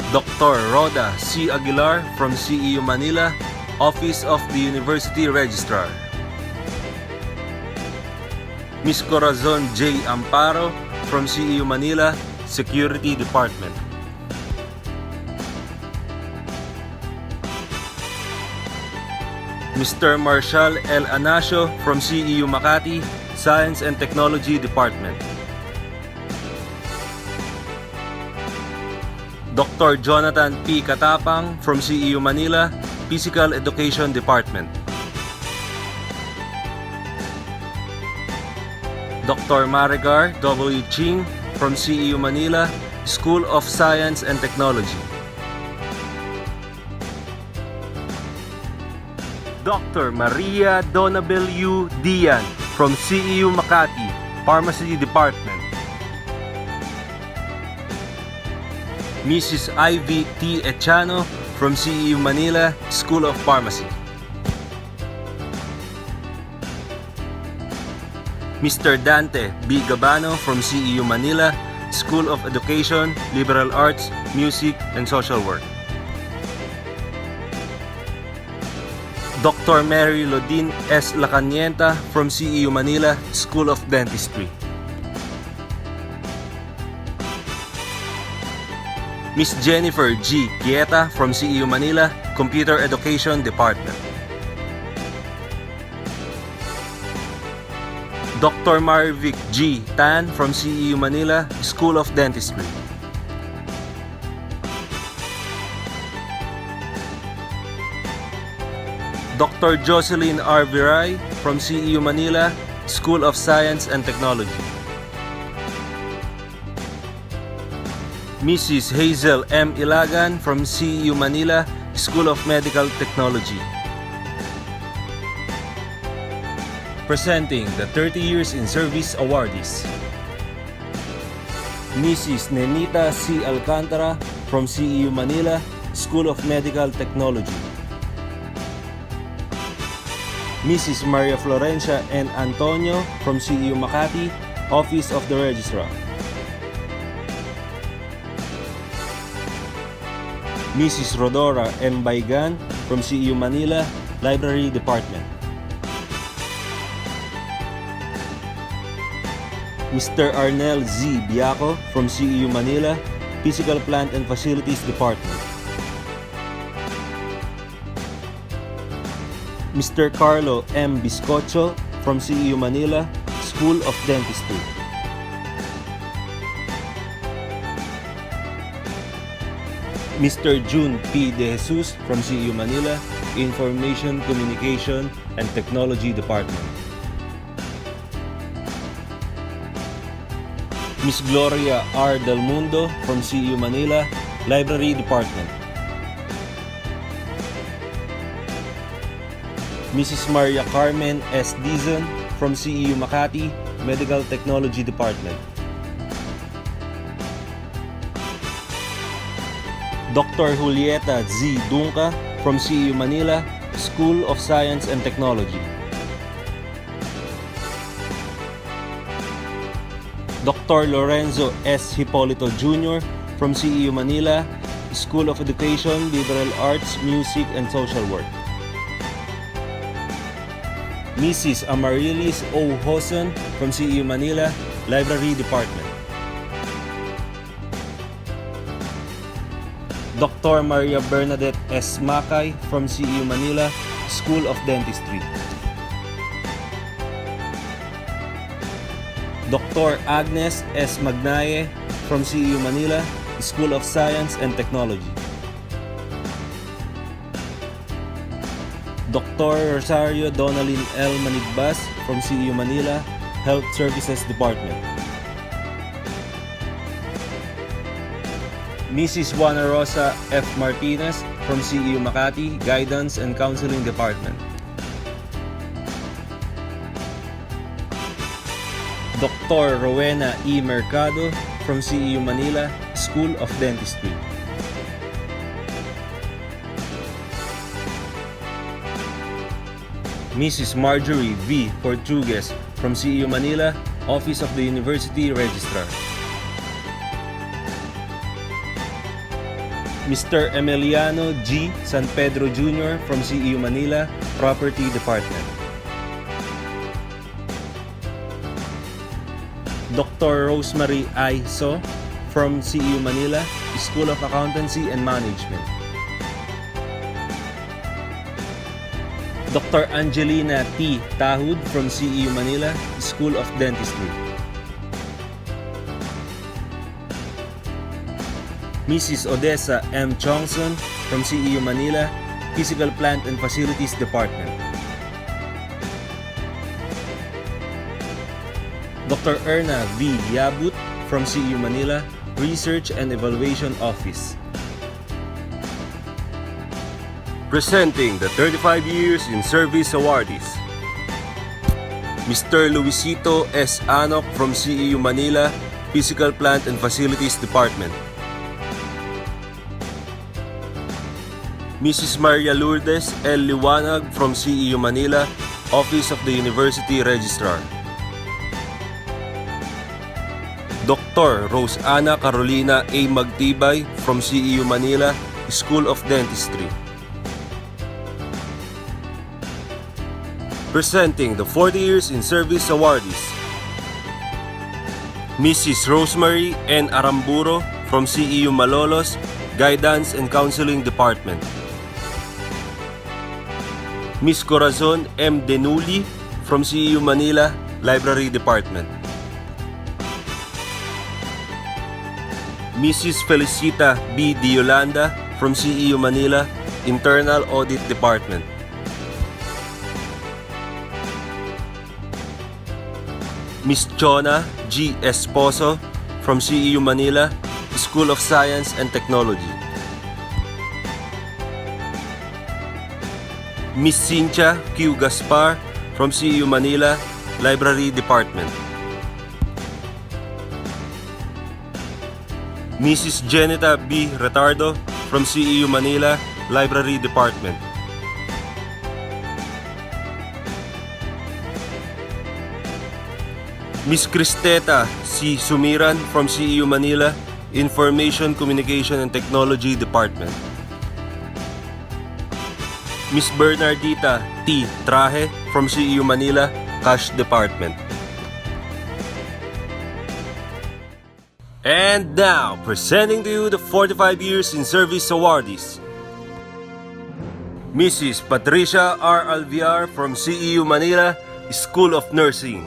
Dr. Rhoda C. Aguilar from CEU Manila, Office of the University Registrar. Ms. Corazon J. Amparo from CEU Manila, Security Department. Mr. Marshall L. Anasio from CEU Makati, Science and Technology Department. Dr. Jonathan P. Katapang from CEU Manila, Physical Education Department. Dr. Maricar W. Ching from CEU Manila, School of Science and Technology. Dr. Maria Donabel U. Dian from CEU Makati, Pharmacy Department. Mrs. Ivy T. Echano from CEU Manila, School of Pharmacy. Mr. Dante B. Gabano from CEU Manila, School of Education, Liberal Arts, Music, and Social Work. Dr. Mary Lodin S. Lacanienta from CEU Manila, School of Dentistry. Miss Jennifer G. Quieta from CEU Manila, Computer Education Department. Dr. Marvic G. Tan from CEU Manila, School of Dentistry. Dr. Jocelyn R. Viray from CEU Manila, School of Science and Technology. Mrs. Hazel M. Ilagan from CEU Manila, School of Medical Technology. Presenting the 30 Years in Service Awardees. Mrs. Nenita C. Alcantara from CEU Manila, School of Medical Technology. Mrs. Maria Florencia N. Antonio from CEU Makati, Office of the Registrar. Mrs. Rodora M. Baigan from CEU Manila, Library Department. Mr. Arnel Z. Biaco from CEU Manila, Physical Plant and Facilities Department. Mr. Carlo M. Biscocho from CEU Manila, School of Dentistry. Mr. June P. De Jesus from CEU Manila, Information, Communication, and Technology Department. Miss Gloria R. Del Mundo from CEU Manila, Library Department. Mrs. Maria Carmen S. Dizon from CEU Makati, Medical Technology Department. Dr. Julieta Z. Dunca from CEU Manila, School of Science and Technology. Dr. Lorenzo S. Hipolito Jr. from CEU Manila, School of Education, Liberal Arts, Music, and Social Work. Mrs. Amarilis O. Hoson from CEU Manila, Library Department. Dr. Maria Bernadette S. Macay from CEU Manila, School of Dentistry. Dr. Agnes S. Magnaye from CEU Manila, School of Science and Technology. Dr. Rosario Donalyn L. Manigbas from CEU Manila, Health Services Department. Mrs. Juana Rosa F. Martinez from CEU Makati, Guidance and Counseling Department. Dr. Rowena E. Mercado from CEU Manila, School of Dentistry. Mrs. Marjorie V. Portugues from CEU Manila, Office of the University Registrar. Mr. Emiliano G. San Pedro Jr. from CEU Manila, Property Department. Dr. Rosemary I. So from CEU Manila, School of Accountancy and Management. Dr. Angelina T. Tahud from CEU Manila, School of Dentistry. Mrs. Odessa M. Chongson from CEU Manila, Physical Plant and Facilities Department. Dr. Erna V. Yabut from CEU Manila, Research and Evaluation Office. Presenting the 35 Years in Service Awardees. Mr. Luisito S. Anok from CEU Manila, Physical Plant and Facilities Department. Mrs. Maria Lourdes L. Liwanag from CEU Manila, Office of the University Registrar. Dr. Rose Ana Carolina A. Magtibay from CEU Manila, School of Dentistry. Presenting the 40 Years in Service Awardees. Mrs. Rosemary N. Aramburo from CEU Malolos, Guidance and Counseling Department. Miss Corazon M. Denuli from CEU Manila, Library Department. Mrs. Felicita B. Diolanda from CEU Manila, Internal Audit Department. Miss Chona G. Esposo from CEU Manila, School of Science and Technology. Miss Cynthia Q. Gaspar from CEU Manila, Library Department. Mrs. Jenita B. Retardo from CEU Manila, Library Department. Miss Cristeta C. Sumiran from CEU Manila, Information, Communication and Technology Department. Miss Bernardita T. Traje from CEU Manila, Cash Department. And now, presenting to you the 45 Years in Service Awardees. Mrs. Patricia R. Alviar from CEU Manila, School of Nursing.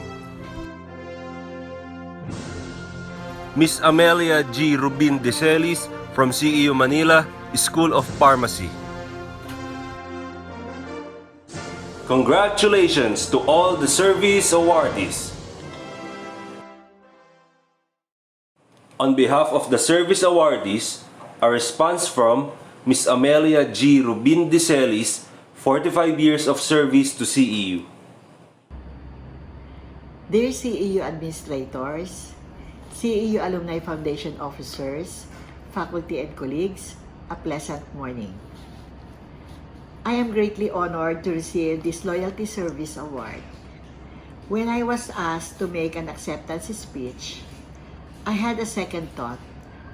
Miss Amelia G. Rubin Decelis from CEU Manila, School of Pharmacy. Congratulations to all the service awardees. On behalf of the service awardees, a response from Miss Amelia G. Rubin Decelis, 45 years of service to CEU. Dear CEU administrators, CEU Alumni Foundation officers, faculty and colleagues, a pleasant morning. I am greatly honored to receive this Loyalty Service Award. When I was asked to make an acceptance speech, I had a second thought,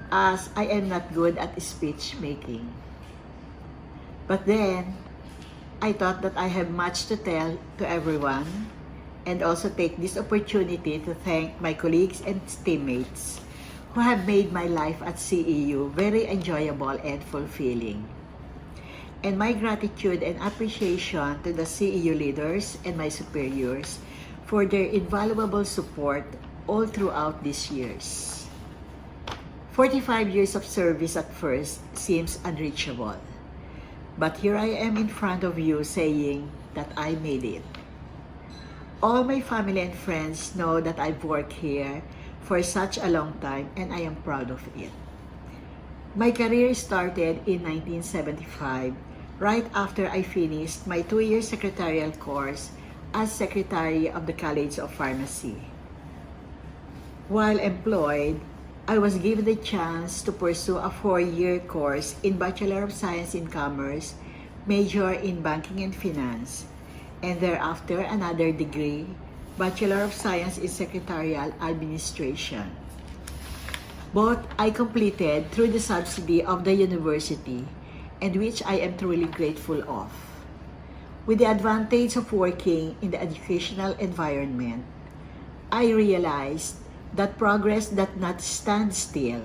as I am not good at speech making. But then, I thought that I have much to tell to everyone, and also take this opportunity to thank my colleagues and teammates who have made my life at CEU very enjoyable and fulfilling. And my gratitude and appreciation to the CEU leaders and my superiors for their invaluable support all throughout these years. 45 years of service at first seems unreachable, but here I am in front of you saying that I made it. All my family and friends know that I've worked here for such a long time and I am proud of it. My career started in 1975, right after I finished my 2-year secretarial course as Secretary of the College of Pharmacy. While employed, I was given the chance to pursue a 4-year course in Bachelor of Science in Commerce, major in Banking and Finance, and thereafter another degree, Bachelor of Science in Secretarial Administration. Both I completed through the subsidy of the university, and which I am truly grateful of. With the advantage of working in the educational environment, I realized that progress does not stand still,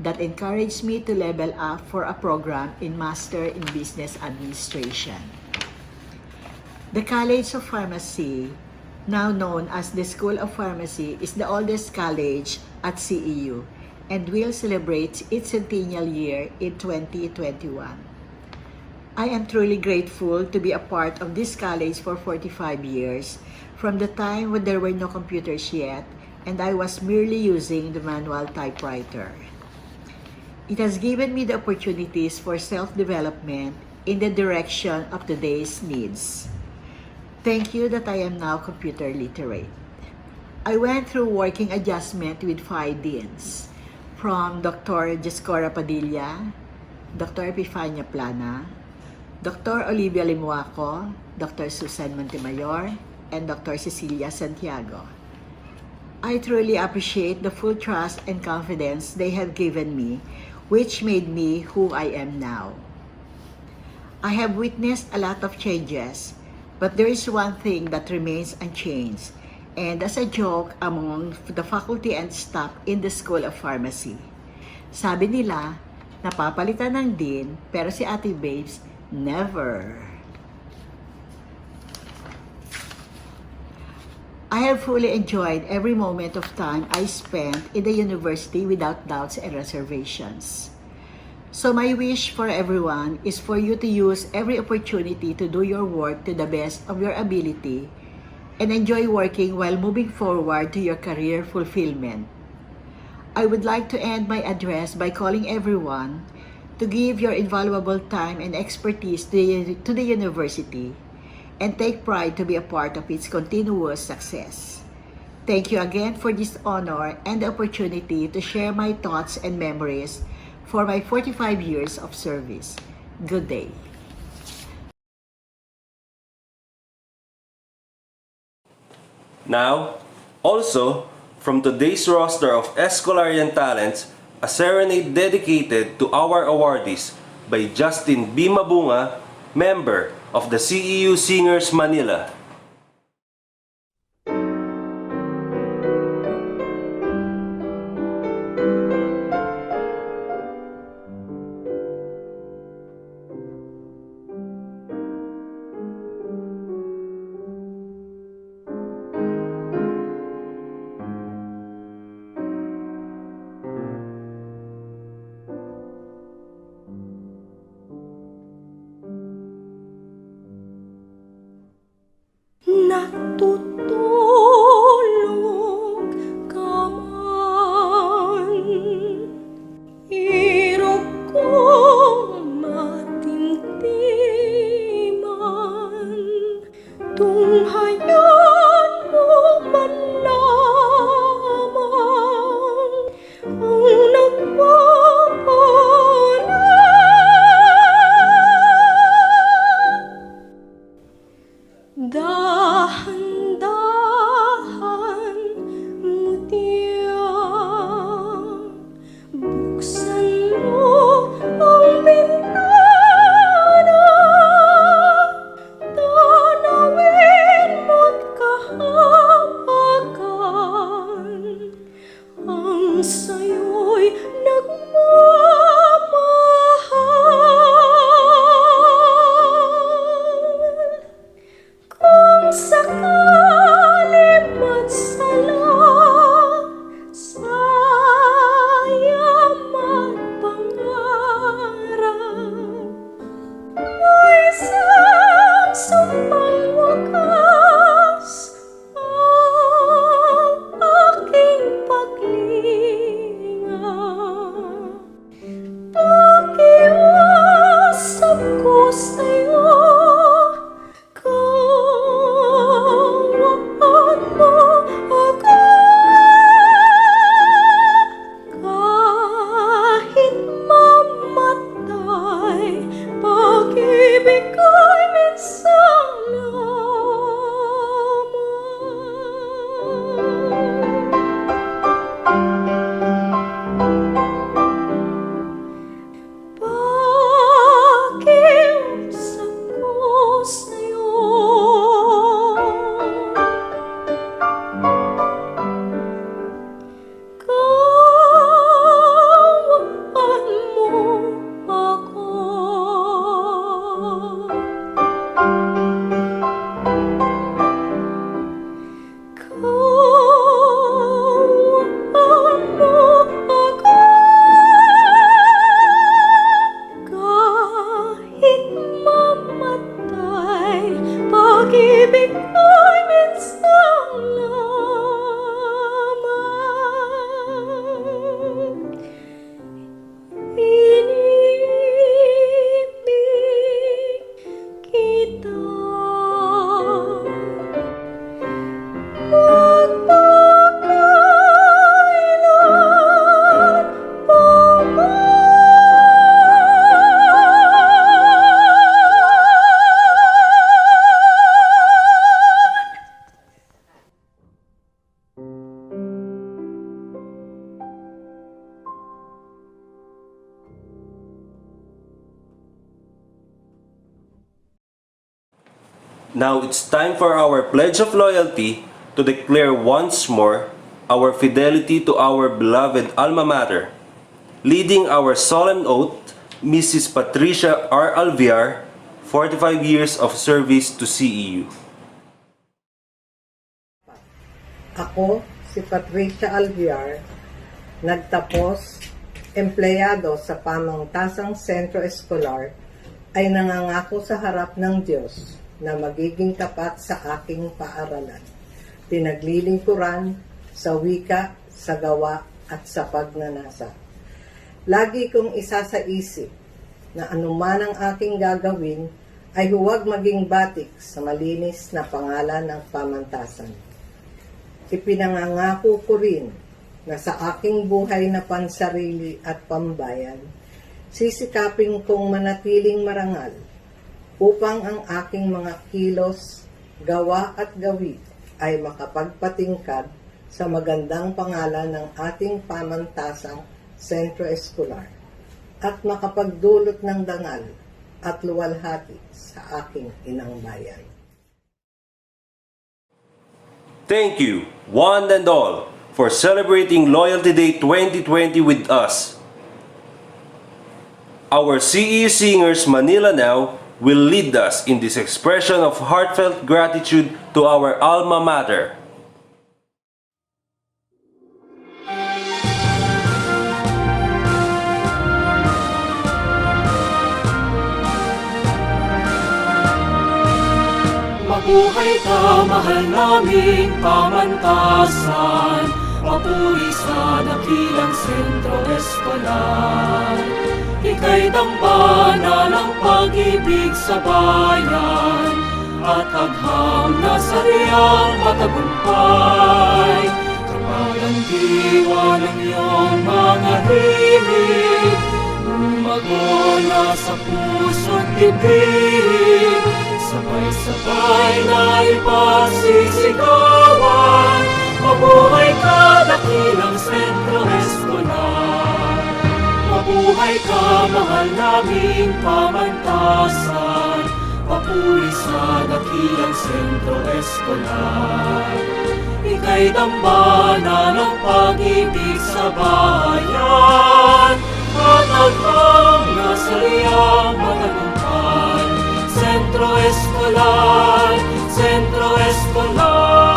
that encouraged me to level up for a program in Master in Business Administration. The College of Pharmacy, now known as the School of Pharmacy, is the oldest college at CEU and will celebrate its centennial year in 2021. I am truly grateful to be a part of this college for 45 years, from the time when there were no computers yet and I was merely using the manual typewriter. It has given me the opportunities for self-development in the direction of today's needs. Thank you that I am now computer literate. I went through working adjustment with 5 deans, from Dr. Jescora Padilla, Dr. Epifania Plana, Dr. Olivia Limuaco, Dr. Susan Montemayor, and Dr. Cecilia Santiago. I truly appreciate the full trust and confidence they have given me, which made me who I am now. I have witnessed a lot of changes, but there is one thing that remains unchanged, and as a joke among the faculty and staff in the School of Pharmacy. Sabi nila, napapalitan ng dean, pero si Ate Babes, never. I have fully enjoyed every moment of time I spent in the university without doubts and reservations. So my wish for everyone is for you to use every opportunity to do your work to the best of your ability and enjoy working while moving forward to your career fulfillment. I would like to end my address by calling everyone to give your invaluable time and expertise to the university and take pride to be a part of its continuous success. Thank you again for this honor and the opportunity to share my thoughts and memories for my 45 years of service. Good day. Now, also, from today's roster of Escolarian talents, a serenade dedicated to our awardees by Justin B. Mabunga, member of the CEU Singers Manila. Now it's time for our pledge of loyalty to declare once more our fidelity to our beloved alma mater. Leading our solemn oath, Mrs. Patricia R. Alviar, 45 years of service to CEU. Ako, si Patricia Alviar, nagtapos, empleyado sa pamangtasang Centro Escolar, ay nangangako sa harap ng Diyos na magiging tapat sa aking paaralan, pinaglilingkuran sa wika, sa gawa at sa pagnanasa. Lagi kong isa sa isip na anuman ang aking gagawin ay huwag maging batik sa malinis na pangalan ng pamantasan. Ipinangangako ko rin na sa aking buhay na pansarili at pambayan, sisikapin kong manatiling marangal upang ang aking mga kilos, gawa at gawi ay makapagpatingkad sa magandang pangalan ng ating pamantasang Centro Escolar at makapagdulot ng dangal at luwalhati sa aking inang bayan. Thank you, one and all, for celebrating Loyalty Day 2020 with us. Our CEU Singers Manila Now will lead us in this expression of heartfelt gratitude to our alma mater. Mabuhay ka, mahal naming pamantasan, papuri sa dakilang Centro Escolar. Ika'y dambana ng pag-ibig sa bayan, at agham na sa riyang matagumpay. Kapag ang diwa ng iyong mga himig, umagona sa puso't bibig, sabay-sabay na ipasisigawan, mabuhay ka, dakilang Centro Escolar. Mabuhay ka, mahal naming pamantasan, papuri sa dakilang Centro Escolar. Ika'y dambana ng pag-ibig sa bayan, at agham na sa riyang matagumpay. Centro Escolar, Centro Escolar.